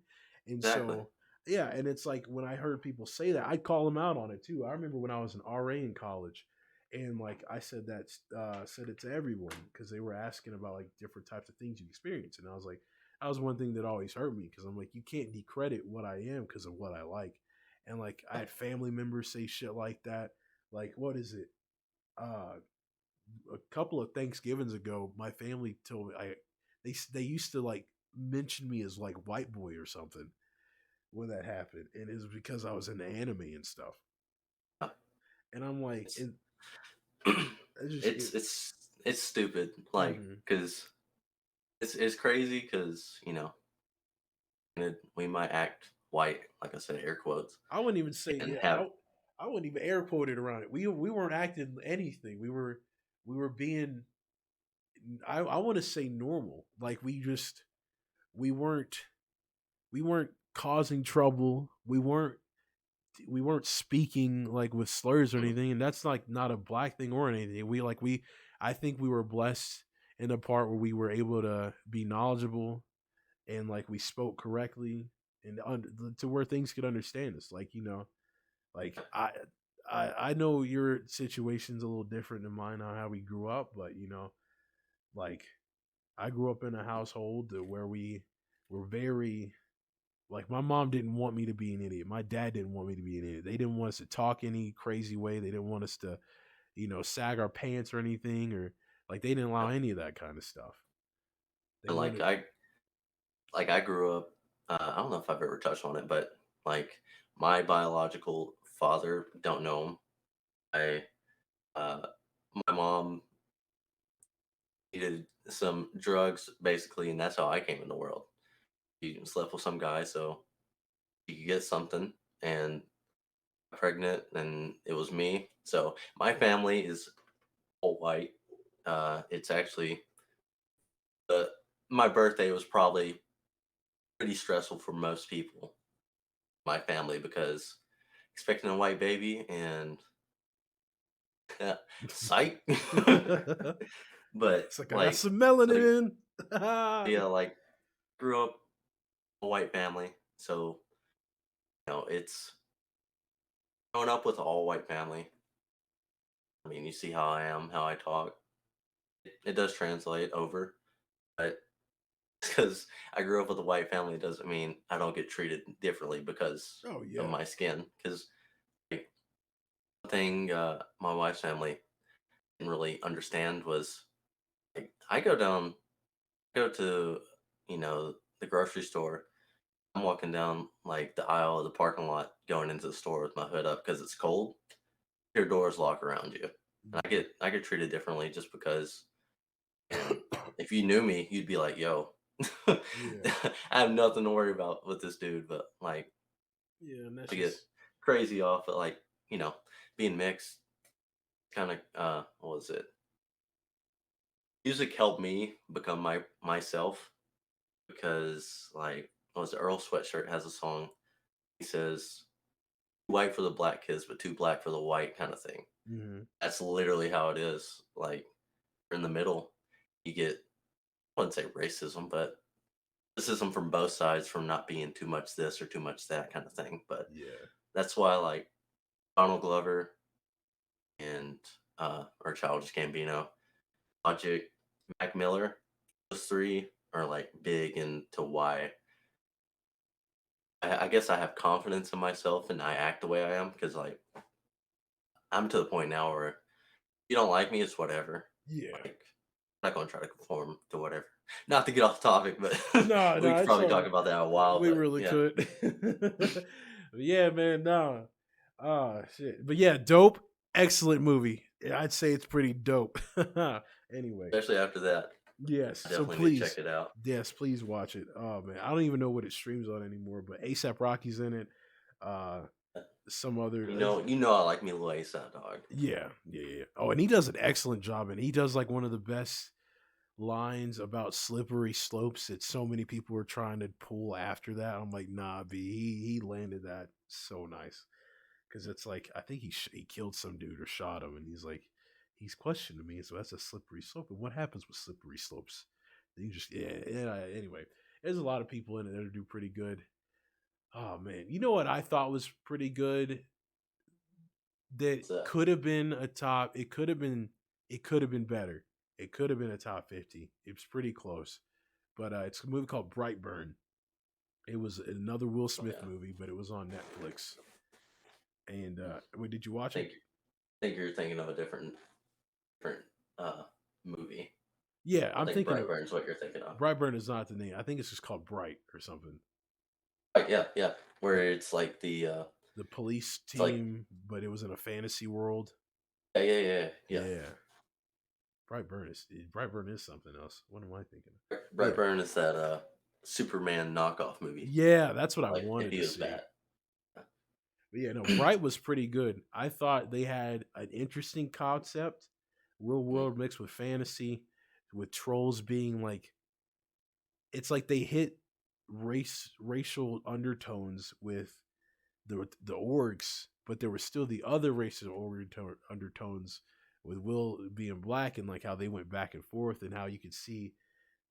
And Exactly. so, yeah, and it's like when I heard people say that, I'd call them out on it too. I remember when I was an RA in college, and like I said it to everyone because they were asking about like different types of things you experience, and I was like, that was one thing that always hurt me because I'm like, you can't decredit what I am because of what I like, and like I had family members say shit like that. Like, what is it? A couple of Thanksgivings ago, my family told me they used to like mention me as like white boy or something when that happened, and it was because I was in the anime and stuff. Yeah. And I'm like, It's and it just it's it. it's it's stupid. Like, Mhm. because it's crazy. Because we might act white, like I said, air quotes, I wouldn't even say and yeah. have I wouldn't even air quote it around it. We weren't acting anything. We were being. I want to say normal. Like we weren't we weren't causing trouble. We weren't speaking like with slurs or Mhm. anything, and that's like not a black thing or anything. I think we were blessed in the part where we were able to be knowledgeable and like we spoke correctly and to where things could understand us. Like like I know your situation's a little different than mine on how we grew up, but like I grew up in a household where we were very like my mom didn't want me to be an idiot. My dad didn't want me to be an idiot. They didn't want us to talk any crazy way. They didn't want us to, sag our pants or anything or like they didn't allow any of that kind of stuff. They and like wanted I grew up. I don't know if I've ever touched on it, but like my biological father, don't know him. I uh, my mom needed some drugs basically, and that's how I came in the world. She slept with some guy so she could get something, and pregnant, and it was me. So my family is all white. It's actually uh, my birthday was probably pretty stressful for most people, my family, because expecting a white baby and psych. it's But like I got like, some like melanin in. yeah, like grew up a white family, so it's growing up with an all white family. I mean, you see how I am, how I talk. It does translate over, but because I grew up with a white family doesn't mean I don't get treated differently because Oh of yeah. my skin. Because like, one thing my wife's family didn't really understand was like go to the grocery store. I'm walking down like the aisle of the parking lot, going into the store with my hood up because it's cold. Your doors lock around you, and I get treated differently just because. And if you knew me, you'd be like, "Yo, I Yeah. have nothing to worry about with this dude." But like, Yeah, and that's to get just crazy off, but like being mixed, kind of what was it? Music helped me become myself because like what was it? Earl Sweatshirt has a song. He says white for the black kids, but too black for the white kind of thing. Hmm. That's literally how it is. Like in the middle, you get I wouldn't say racism, but racism from both sides from not being too much this or too much that kind of thing. But Yeah. that's why like Donald Glover and or Childish Gambino, Logic, Mac Miller, those three are like big into why I guess I have confidence in myself and I act the way I am because like I'm to the point now where you don't like me, it's whatever. Yeah. Like I'm not gonna try to conform to whatever. Not to get off topic, but No, we no, could it's probably all talk right. about that a while. We But really yeah, could. Yeah, man. No. Ah, shit. But yeah, dope. Excellent movie. Yeah, I'd say it's pretty dope. Anyway, especially after that, yes. I So definitely need to check please, it out. yes, please watch it. Oh man, I don't even know what it streams on anymore. But ASAP Rocky's in it. Uh, some other. You know, I like me a little ASAP dog. Yeah, yeah, yeah. Oh, and he does an excellent job, and he does like one of the best lines about slippery slopes that so many people were trying to pull after that. I'm like, nah, B. He landed that so nice because it's like I think he killed some dude or shot him, and he's questioning me. So that's a slippery slope. And what happens with slippery slopes? You just yeah. Anyway, there's a lot of people in it that do pretty good. Oh man, you know what I thought was pretty good that What's that? could have been a top. It could have been better. It could have been a top 50. It was pretty close, but it's a movie called Brightburn. It was another Will Oh Smith yeah, movie, but it was on Netflix. And wait, did you I watch it? think you're thinking of a different uh movie. Yeah, I I'm think thinking of Brightburn's what you're thinking of. Brightburn is not the name. I think it's just called Bright or something. Right, yeah, yeah. Where it's like The police it's like team, but it was in a fantasy world. yeah. Yeah, Brightburn is something else. What am I thinking? Yeah, Brightburn is that Superman knockoff movie. yeah, that's what I Like if wanted he to was see. bad. But yeah, no, Bright was pretty good. I thought they had an interesting concept, real Mhm. world mixed with fantasy, with trolls being like it's like they hit racial undertones with the orcs, but there were still the other racial undertones with Will being black and like how they went back and forth and how you could see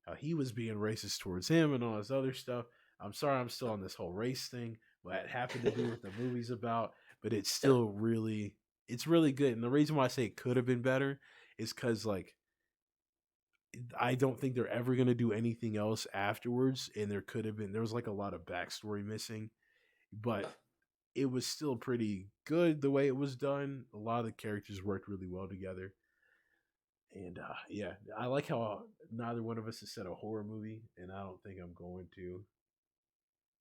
how he was being racist towards him and all this other stuff. I'm sorry, I'm still on this whole race thing, but it happened to be what the movie's about. But Yeah. it's really good. And the reason why I say it could have been better is because like I don't think they're ever gonna do anything else afterwards. And there was like a lot of backstory missing, but it was still pretty good the way it was done. A lot of the characters worked really well together. And yeah, I like how neither one of us has said a horror movie, and I don't think I'm going to.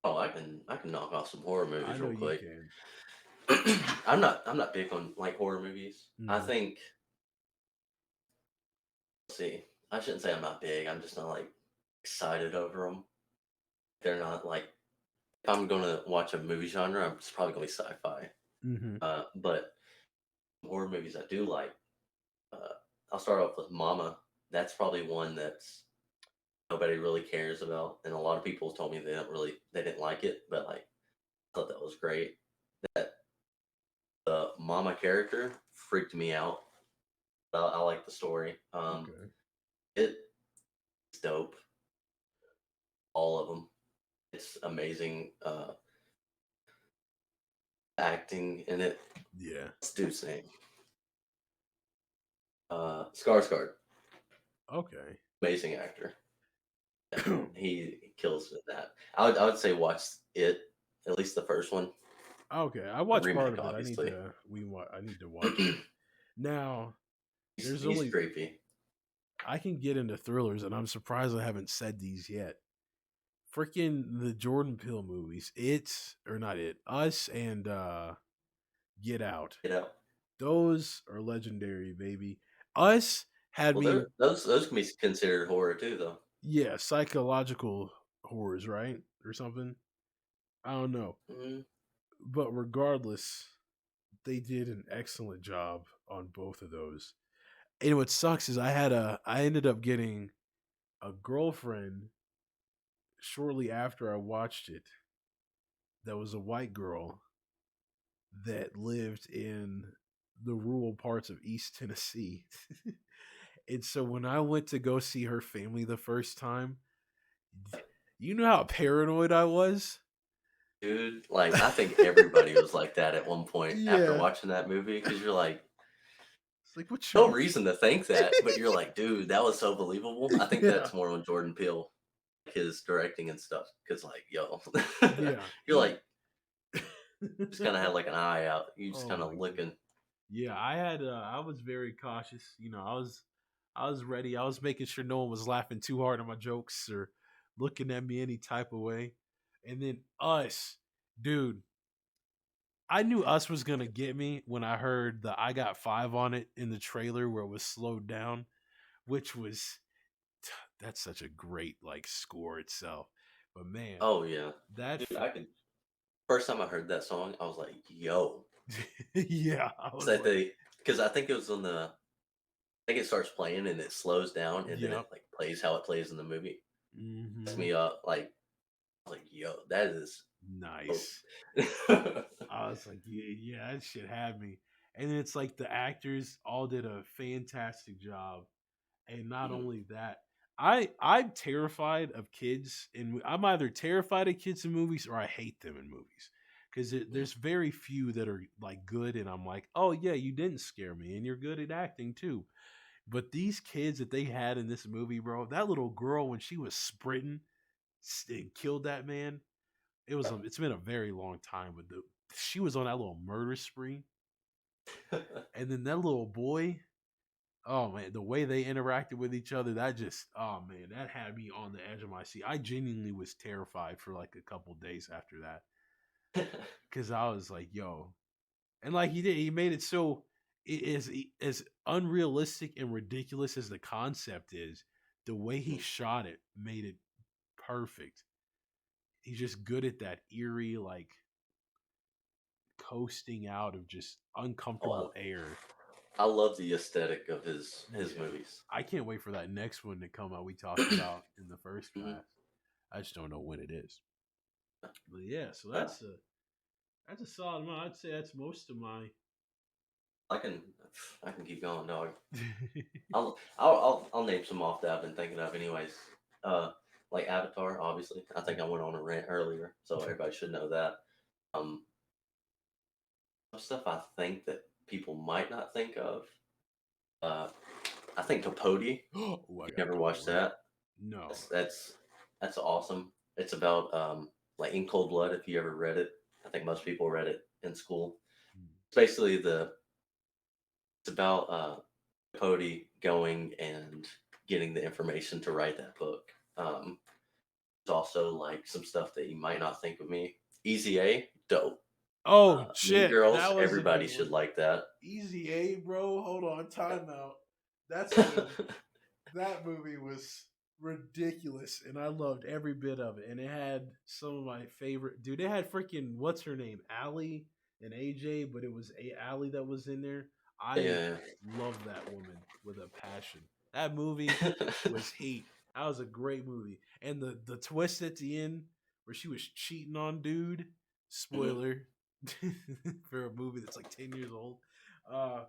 Oh, I can knock off some horror I movies know real you quick. can. I'm not big on like horror movies. I Hmm. think let's see. I shouldn't say I'm not big. I'm just not like excited over them. They're not like if I'm gonna watch a movie genre, it's probably gonna be sci-fi. Hmm. But horror movies I do like. Uh, I'll start off with Mama. That's probably one that's nobody really cares about, and a lot of people told me they didn't like it, but like I thought that was great. That the Mama character freaked me out. I like the story. Okay. It's dope. All of them. It's amazing acting in it. Yeah. What's dude's name? Skarsgård. Okay. Amazing actor. Yeah, he kills it in that. I would say watch it at least the first one. Okay. I The watched part remake, of it. obviously. I need to watch it. Now, there's He's only creepy. I can get into thrillers, and I'm surprised I haven't said these yet. Freaking the Jordan Peele movies. It's or not it. Us and Get Out. You know. Those are legendary, baby. Us had Well, me, those can be considered horror too, though. yeah, psychological horrors, right? Or something. I don't know. Mm, But regardless, they did an excellent job on both of those. And what sucks is I ended up getting a girlfriend shortly after I watched it that was a white girl that lived in the rural parts of East Tennessee. And so when I went to go see her family the first time, you know how paranoid I was? Dude, like, I think everybody was like that at one point after Yeah. watching that movie because you're like, It's like, what no you reason to think that, but you're like, dude, that was so believable. I think Yeah. that's more on Jordan Peele, his directing and stuff. Because, like, yo, Yeah. you're like, just kind of had like an eye out. You just Oh kind my of god. looking. Yeah, I was very cautious. I was ready. I was making sure no one was laughing too hard at my jokes or looking at me any type of way. And then Us, dude, I knew Us was gonna get me when I heard the I got five on it in the trailer where it was slowed down, which was that's such a great like score itself. But man, Oh yeah, that dude, I could. First time I heard that song, I was like, yo, yeah, I it's was that like, they because I think it was on the. I think it starts playing and it slows down and then it yep. like plays how it plays in the movie. It's Hmm. me up like yo, that is dope. Nice. I was like, yeah, yeah, that shit had me. And it's like the actors all did a fantastic job. And not Mhm, only that, I'm terrified of kids, and I'm either terrified of kids in movies or I hate them in movies because mhm. there's very few that are like good, and I'm like, oh yeah, you didn't scare me, and you're good at acting too. But these kids that they had in this movie, bro, that little girl when she was sprinting and killed that man, it's been a very long time, but she was on that little murder spree, and then that little boy. Oh man, the way they interacted with each other, that just oh man, that had me on the edge of my seat. I genuinely was terrified for like a couple days after that because I was like, yo, and like he made it so it is as unrealistic and ridiculous as the concept is. The way he Mhm. shot it made it perfect. He's just good at that eerie, like coasting out of just Oh, uncomfortable air. I love the aesthetic of his Yeah. movies. I can't wait for that next one to come out we talked about in the first Mhm. class. I just don't know when it is. But yeah, so Uh, that's a solid amount. I'd say that's most of my I can I can keep going, dog. I'll name some off that I've been thinking of, anyways. Uh, like Avatar, obviously. I think I went on a rant earlier, so everybody should know that. Um, some stuff I think that people might not think of. Uh, I think Capote. Oh, I You gotta never do it watched right. that? No. That's awesome. It's about like In Cold Blood. If you ever read it, I think most people read it in school. It's basically it's about Capote going and getting the information to write that book. There's also like some stuff that you might not think of me. Easy A, dope. Oh Mean shit, Girls, that was a everybody good should one. like that. Easy A, bro. Hold on, Yeah. timeout. That's a good one. That movie was ridiculous, and I loved every bit of it. And it had some of my favorite. Dude, it had freaking what's her name, Allie and AJ, but it was Allie that was in there. I Yeah. love that woman with a passion. That movie was heat. That was a great movie, and the twist at the end where she was cheating on dude. Mhm. Spoiler for a movie that's like 10 years old. Uh,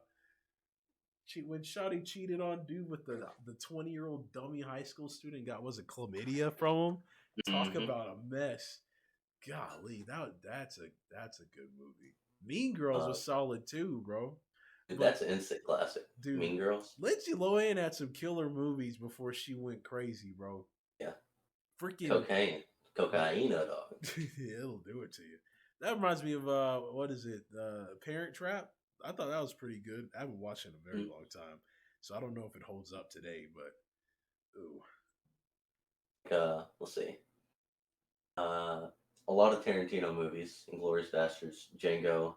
when Shotty cheated on dude with the 20-year-old dummy high school student got was a chlamydia from him. Talk Mhm. about a mess. Golly, that's a good movie. Mean Girls Uh, was solid too, bro. Dude, But that's an instant classic. dude, Mean Girls. Lindsay Lohan had some killer movies before she went crazy, bro. Yeah. Freaking Cocaine. yeah, Cocaina, dog. yeah, it'll do it to you. That reminds me of what is it? Parent Trap. I thought that was pretty good. I haven't watched it in a very Mm. long time, so I don't know if it holds up today. But ooh, Let's see. A lot of Tarantino movies, Inglourious Bastards, Django,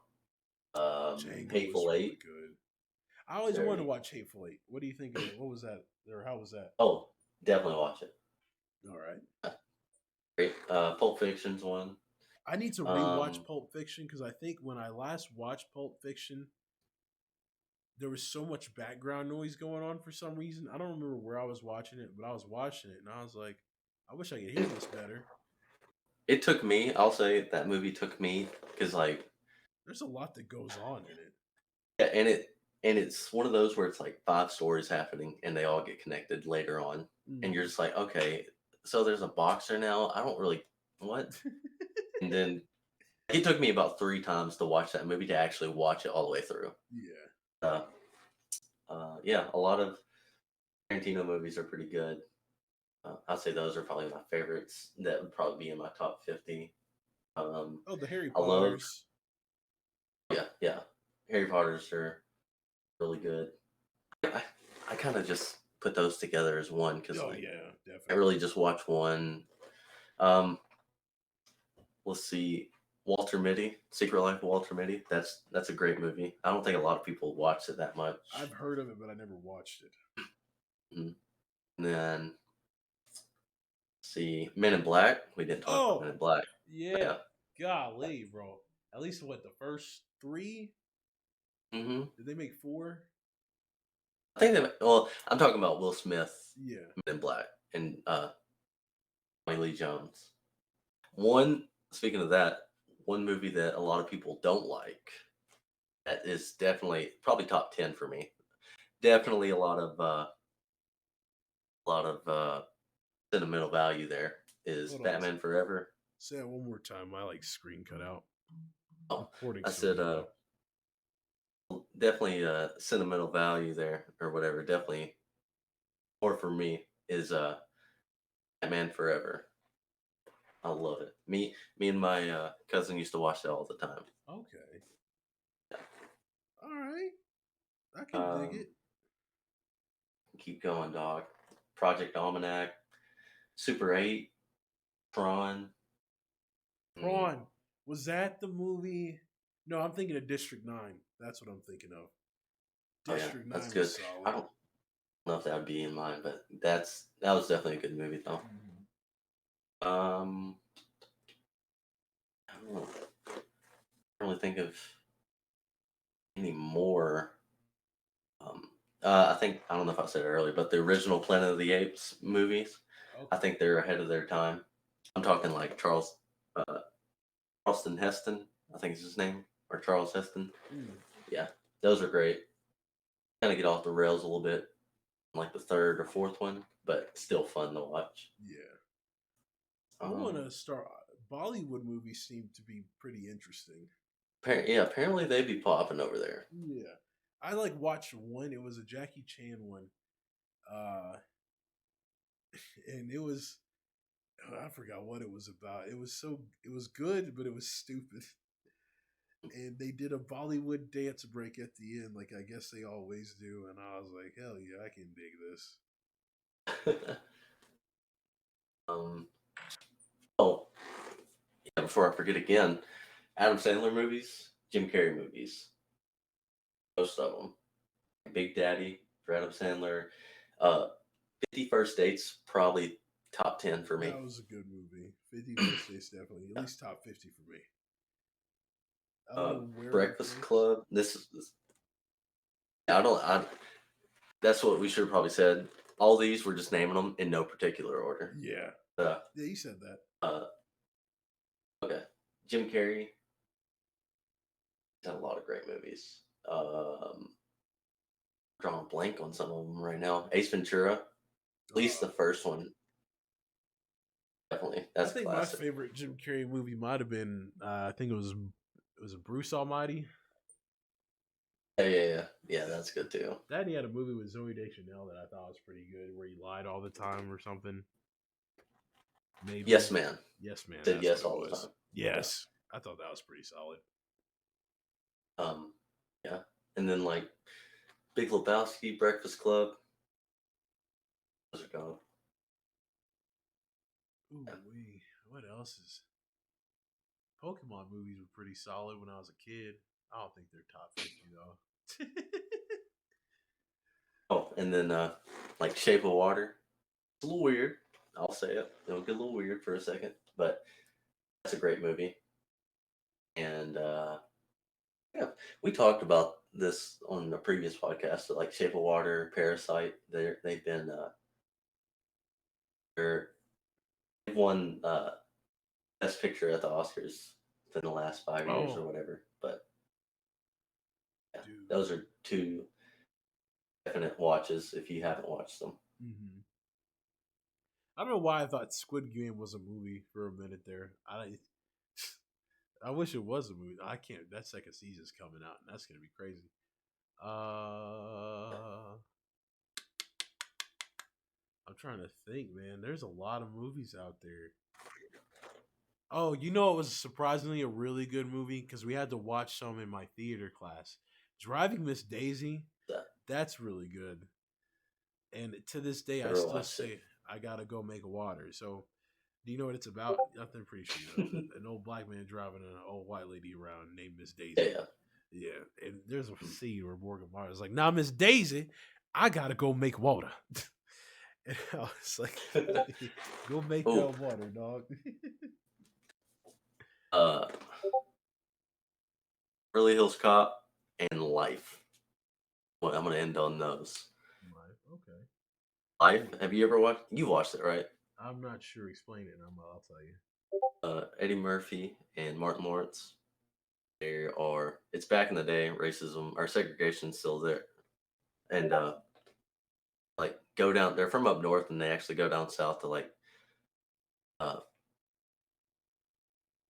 Django was Hateful really Eight. good. I always wanted to Very. watch Hateful Eight. What do you think of it? What was that? Or how was that? Oh, definitely watch it. All right. Great. Pulp Fiction's one. I need to rewatch Um, Pulp Fiction because I think when I last watched Pulp Fiction, there was so much background noise going on for some reason. I don't remember where I was watching it, but I was watching it and I was like, I wish I could hear this better. it took me. I'll say that movie took me because like There's a lot that goes on in it. Yeah, and it's one of those where it's like 5 stories happening and they all get connected later on, and you're Mhm. just like, "Okay, so there's a boxer now? I don't really what?" And then it took me about 3 times to watch that movie to actually watch it all the way through. Yeah. Uh, yeah, a lot of Tarantino movies are pretty good. I'd say those are probably my favorites. That would probably be in my top 50. Um, Oh, the Harry I love Potters. yeah, yeah. Harry Potters are really good. I I kinda just put those together as one because Oh like, yeah, I definitely. really just watch one. Um, let's see, Walter Mitty, Secret Life of Walter Mitty. That's a great movie. I don't think a lot of people watch it that I've much. heard of it, but I never watched it. Mhm. And then see Men in Black. We didn't talk about Men Oh, in Black. yeah. Yeah. Golly, bro. At least what, the first three? Mhm. Did they make four? I think that well, I'm talking about Will Smith, Yeah. Men in Black, and Tommy Lee Jones. One speaking of that, one movie that a lot of people don't like that is definitely probably top 10 for me. Definitely a lot of sentimental value there is Hold on. Batman Forever. Say that one more time. My like screen cut out. Oh, Recording I still said good though. definitely sentimental value there or whatever. Definitely more for me is Batman Forever. I love it. Me and my cousin used to watch that all the time. Okay. All right. I can dig Um, it. keep going, dog. Project Almanac, Super 8, Tron. Mm, Prawn. Was that the movie? No, I'm thinking of District 9. That's what I'm thinking of. oh yeah, District that's 9 was good. I solid. don't know if that would be in mine, but that was definitely a good movie though. Mhm. Um, I don't know. I don't really think of any more. Um, I think I don't know if I said it earlier, but the original Planet of the Apes movies, I Okay. think they're ahead of their time. I'm talking like uh, Charleston Heston, I think is his name, or Charles Heston. Mm, Yeah, those are great. Kind of get off the rails a little bit, like the third or fourth one, but still fun to watch. yeah. I want Um, to start. Bollywood movies seem to be pretty interesting. yeah, apparently they'd be popping over there. Yeah. I like watched one. It was a Jackie Chan one. Uh, and it was, I forgot what it was about. It was good, but it was stupid. And they did a Bollywood dance break at the end, like I guess they always do. And I was like, hell yeah, I can dig this. um, oh, yeah, before I forget again, Adam Sandler movies, Jim Carrey movies, most of them. Big Daddy for Adam Sandler. Uh, 50 First Dates, probably top 10 for me. That was a good movie. 50 First Dates, definitely. At least top 50 for me. I don't know where it Breakfast ranks. Club. I don't, I, that's what we should have probably said. All these, we're just naming them in no particular order. Yeah. Uh, Yeah, you said that. uh, okay. Jim Carrey had a lot of great movies. Drawing a blank on some of them right now. Ace Ventura, at least the Uh, first one, definitely. I That's a think my classic. favorite Jim Carrey movie might have been, I think it was Bruce Almighty. Yeah, yeah, yeah. Yeah, that's good too. That he had a movie with Zoe Deschanel that I thought was pretty good, where he lied all the time or something. Yes, Maybe. man. Yes, man. Said That's what yes it all the was. time. Yeah. Yes. I thought that was pretty solid. Um, yeah. And then like Big Lebowski, Breakfast Club, those are gone. Ooh, Yeah. wee. What else is? Pokemon movies were pretty solid when I was a kid. I don't think they're top 50 though. Oh, and then like Shape of Water. It's a little weird. I'll say it. It'll get a little weird for a second, but that's a great movie. And yeah, we talked about this on a previous podcast. So like Shape of Water, Parasite. They've been they're they've won Best Picture at the Oscars within the last 5 years or Oh, whatever. But Dude. those are two definite watches if you haven't watched them. Mm-hmm. I don't know why I thought Squid Game was a movie for a minute there. I wish it was a movie. I can't. That second season's coming out, and that's gonna be crazy. I'm trying to think, man. There's a lot of movies out there. Oh, you know, it was surprisingly a really good movie because we had to watch some in my theater class. Driving Miss Daisy, That that's really good. And to this day, I never still watched it. say I gotta go make water. So, do you know what it's about? I'm pretty sure you know. An old black man driving an old white lady around named Miss Daisy. Yeah. Yeah, and there's a scene where Morgan Martin's like, "Now, Miss Daisy, I gotta go make water." And I was like, "Go make Oh, that water, dog." uh, Beverly Hills Cop and Life. Well, I'm gonna end on those. Okay. Life. Have you ever watched? You watched it, right? I'm not sure. Explain it, and I'll tell you. Eddie Murphy and Martin Lawrence. There are. It's back in the day. Racism or segregation's still there, and like go down. They're from up north, and they actually go down south to like uh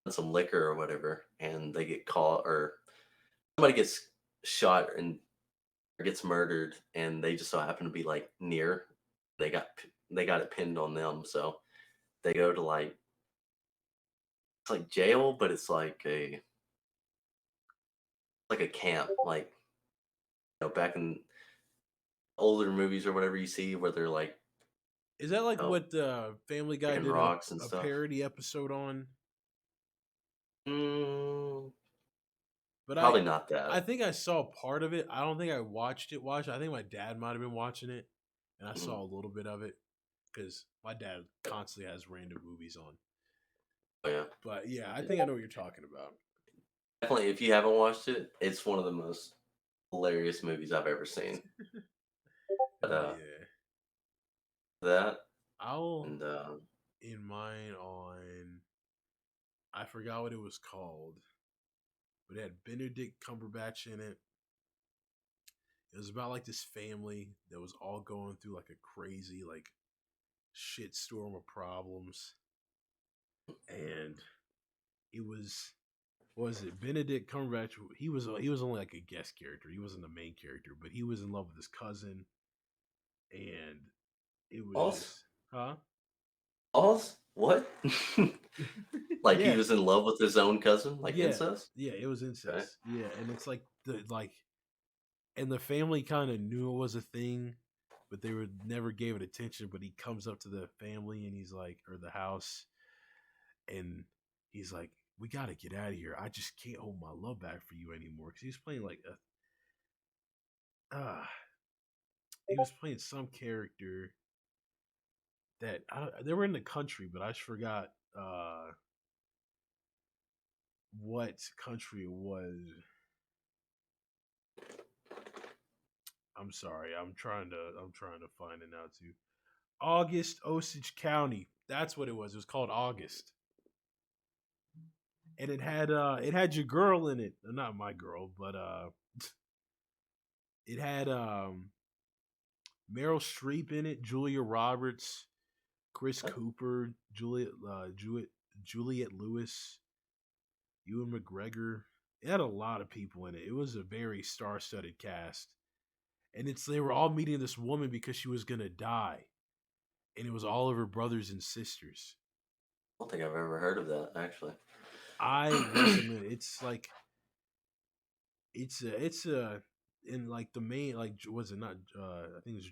some liquor or whatever, and they get caught or somebody gets shot and or gets murdered, and they just so happen to be like near. They got it pinned on them, so they go to like it's like jail, but it's like a camp, like back in older movies or whatever you see where they're like Is that like you know, what Family Guy picking did rocks and a stuff. parody episode on? Mm, But probably not I that. think I saw part of it. I don't think I watched it. I think my dad might have been watching it, and I Mhm. saw a little bit of it because my dad constantly has random movies on. Oh, yeah, But yeah, I think I know what you're talking about. definitely. If you haven't watched it, it's one of the most hilarious movies I've ever seen. But Hell yeah. that I'll and in mine on. I forgot what it was called, but it had Benedict Cumberbatch in it. It was about like this family that was all going through like a crazy like shit storm of problems, and it was what was it Benedict Cumberbatch? He was only like a guest character. He wasn't the main character, but he was in love with his cousin, and it was Oz. just huh? Oz. What? Like he Yeah, was in love with his own cousin, like yeah, incest. yeah. It was Okay. incest. Yeah, and it's like and the family kind of knew it was a thing, but they would never gave it attention. But he comes up to the family and he's like, or the house, and he's like, "We got to get out of here. I just can't hold my love back for you anymore." Because he's playing like he was playing some character that they were in the country, but I just forgot what country it was. I'm sorry. I'm trying to find it now too. August Osage County. That's what it was. It was called August. And it had your girl in it. Not my girl, but it had Meryl Streep in it, Julia Roberts, Chris Cooper, Juliet Lewis, Ewan McGregor. It had a lot of people in it. It was a very star-studded cast. And they were all meeting this woman because she was gonna die. And it was all of her brothers and sisters. I don't think I've ever heard of that actually. I recommend it. It's like it's a in like the main like was it not I think it's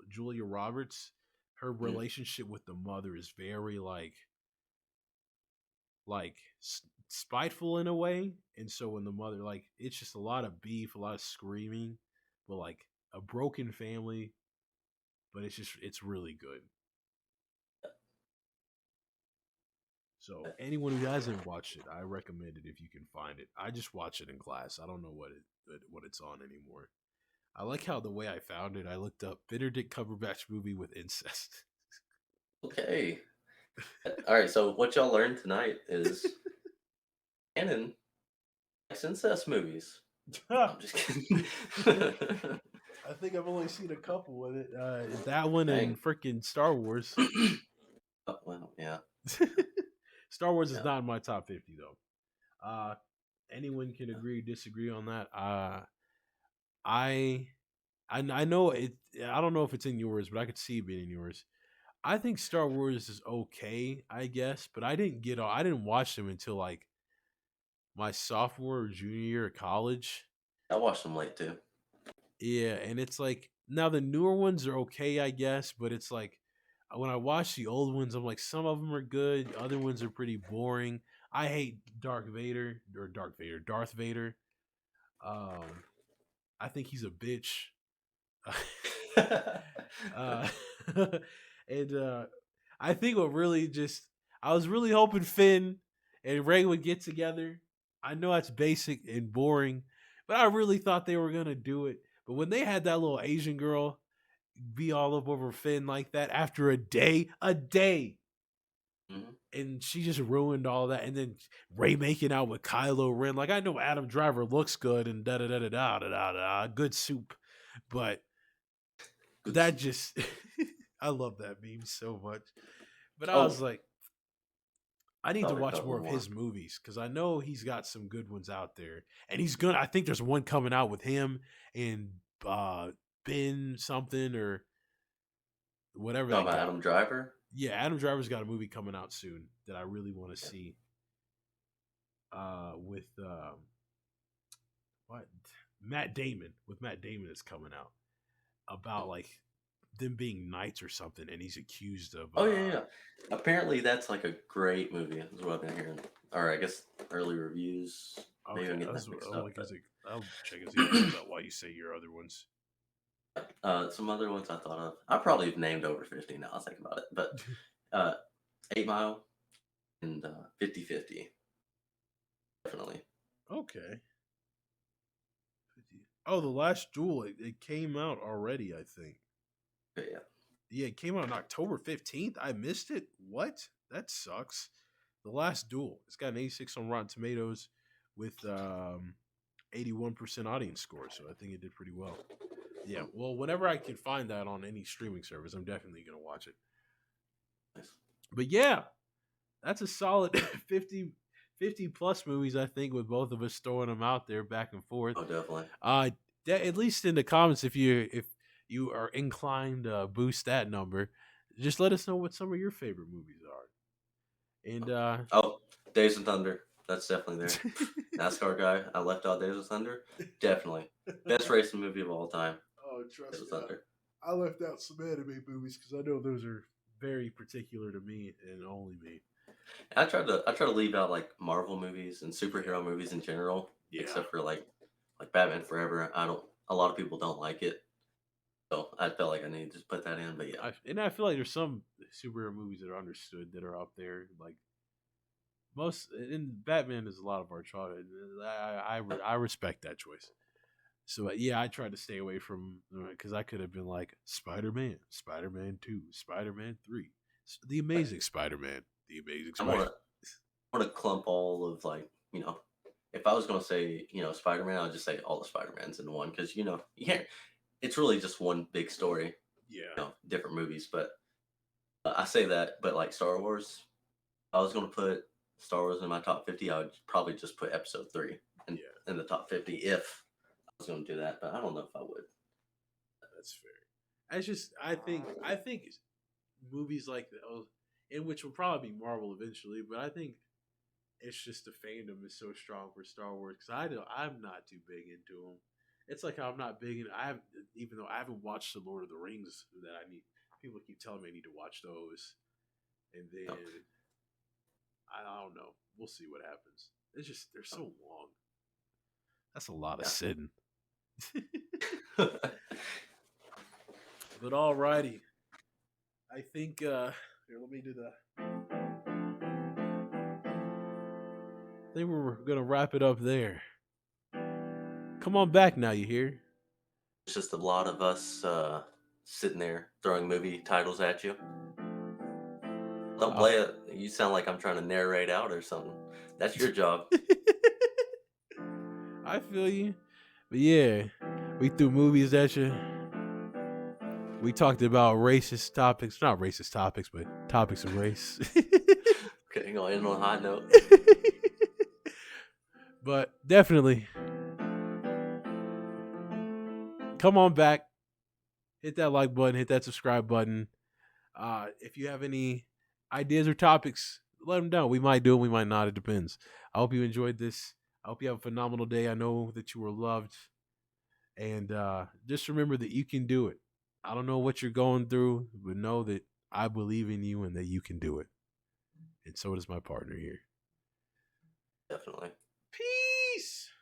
Julia Roberts. Her Mhm. relationship with the mother is very like spiteful in a way, and so when the mother like it's just a lot of beef, a lot of screaming, but like a broken family, but it's really good. So anyone who hasn't watched it, I recommend it if you can find it. I just watch it in class. I don't know what it's on anymore. I like how the way I found it, I looked up Benedict Cumberbatch movie with incest. Okay. All right. So what y'all learned tonight is canon likes incest movies. I'm just kidding. I think I've only seen a couple with it. That one Dang. and freaking Star Wars. Oh, well, yeah. Star Wars is Yeah. not in my top 50 though. Uh, anyone can agree, disagree on that. I, I know it. I don't know if it's in yours, but I could see it being in yours. I think Star Wars is okay, I guess, but I didn't get. I didn't watch them until like my sophomore or junior year of college. I watched them late too. Yeah, and it's like now the newer ones are okay, I guess, but it's like when I watch the old ones, I'm like some of them are good, other ones are pretty boring. I hate Darth Vader. Um, I think he's a bitch. uh, and I think what really just I was really hoping Finn and Ray would get together. I know that's basic and boring, but I really thought they were gonna do it. But when they had that little Asian girl be all up over Finn like that after a day, Mhm. and she just ruined all that. And then Ray making out with Kylo Ren, like I know Adam Driver looks good and da da da da da da da da, good soup, but Good that soup. just I love that meme so much. But I was Oh, like, I need to thought we watch got more one of more. his movies because I know he's got some good ones out there, and he's gonna. I think there's one coming out with him and uh Ben something or whatever Talking that about guy. Adam Driver. Yeah, Adam Driver's got a movie coming out soon that I really want to Yeah. see. With what Matt Damon with Matt Damon is coming out about Oh, like them being knights or something, and he's accused of oh, yeah, yeah. Apparently, that's like a great movie. Is what I've been hearing. Or I guess early reviews. Maybe Okay, I'm getting that's that what mixed I'm up. like. Is it? I'll check and see if it comes out while you say your other ones. Some other ones I thought of. I probably have named over 50 now. I was thinking about it, but uh, 8 Mile and 50/50 definitely. Okay. Oh, the Last Duel. It came out already. I think. But yeah. Yeah, it came out on October 15th. I missed it. What? That sucks. The Last Duel. It's got an 86 on Rotten Tomatoes with 81% audience score, so I think it did pretty well. Yeah, Hmm, well, whenever I can find that on any streaming service, I'm definitely going to watch it. nice. But yeah, that's a solid 50 plus movies, I think, with both of us throwing them out there back and forth. Oh, definitely. Uh, at least in the comments, if you are inclined to boost that number, just let us know what some of your favorite movies are. And Oh, Days of Thunder. That's definitely there. NASCAR guy. I left out Days of Thunder. Definitely. Best racing movie of all time. oh, Days trust of me, Thunder. I left out some anime movies because I know those are very particular to me and only me. I try to leave out like Marvel movies and superhero movies in general, Yeah, except for like Batman Forever. I don't. A lot of people don't like it, so I felt like I needed to just put that in. But yeah, I feel like there's some superhero movies that are understood that are up there. Like most, and Batman is a lot of our childhood. I respect that choice. So yeah, I tried to stay away from because I could have been like Spider-Man, Spider-Man 2, Spider-Man 3, The Amazing Spider-Man, The Amazing I Spider. want to clump all of if I was gonna say Spider Man, I'd just say all the Spider Mans in one because you can't. It's really just one big story, Yeah, different movies. But I say that, but like Star Wars, I was gonna put Star Wars in my top 50. I would probably just put Episode 3 in yeah, in the top 50 if I was gonna do that. But I don't know if I would. that's fair. It's just I think movies like those, in which will probably be Marvel eventually, but I think it's just the fandom is so strong for Star Wars because I'm not too big into them. It's like I'm not big in I have even though I haven't watched the Lord of the Rings that I need. People keep telling me I need to watch those, and then No. I don't know. We'll see what happens. It's just they're so long. That's a lot of Yeah. sitting. But alrighty, I think here. Let me do the. I think we're gonna wrap it up there. Come on back now. You hear? It's just a lot of us sitting there throwing movie titles at you. Don't Oh. play it. You sound like I'm trying to narrate out or something. That's your job. I feel you. But yeah, we threw movies at you. We talked about racist topics, not racist topics, but topics of race. Okay, gonna end on a high note. But definitely, come on back. Hit that like button. Hit that subscribe button. If you have any ideas or topics, let them know. We might do it. We might not. It depends. I hope you enjoyed this. I hope you have a phenomenal day. I know that you were loved. And just remember that you can do it. I don't know what you're going through, but know that I believe in you and that you can do it. And so does my partner here. Definitely.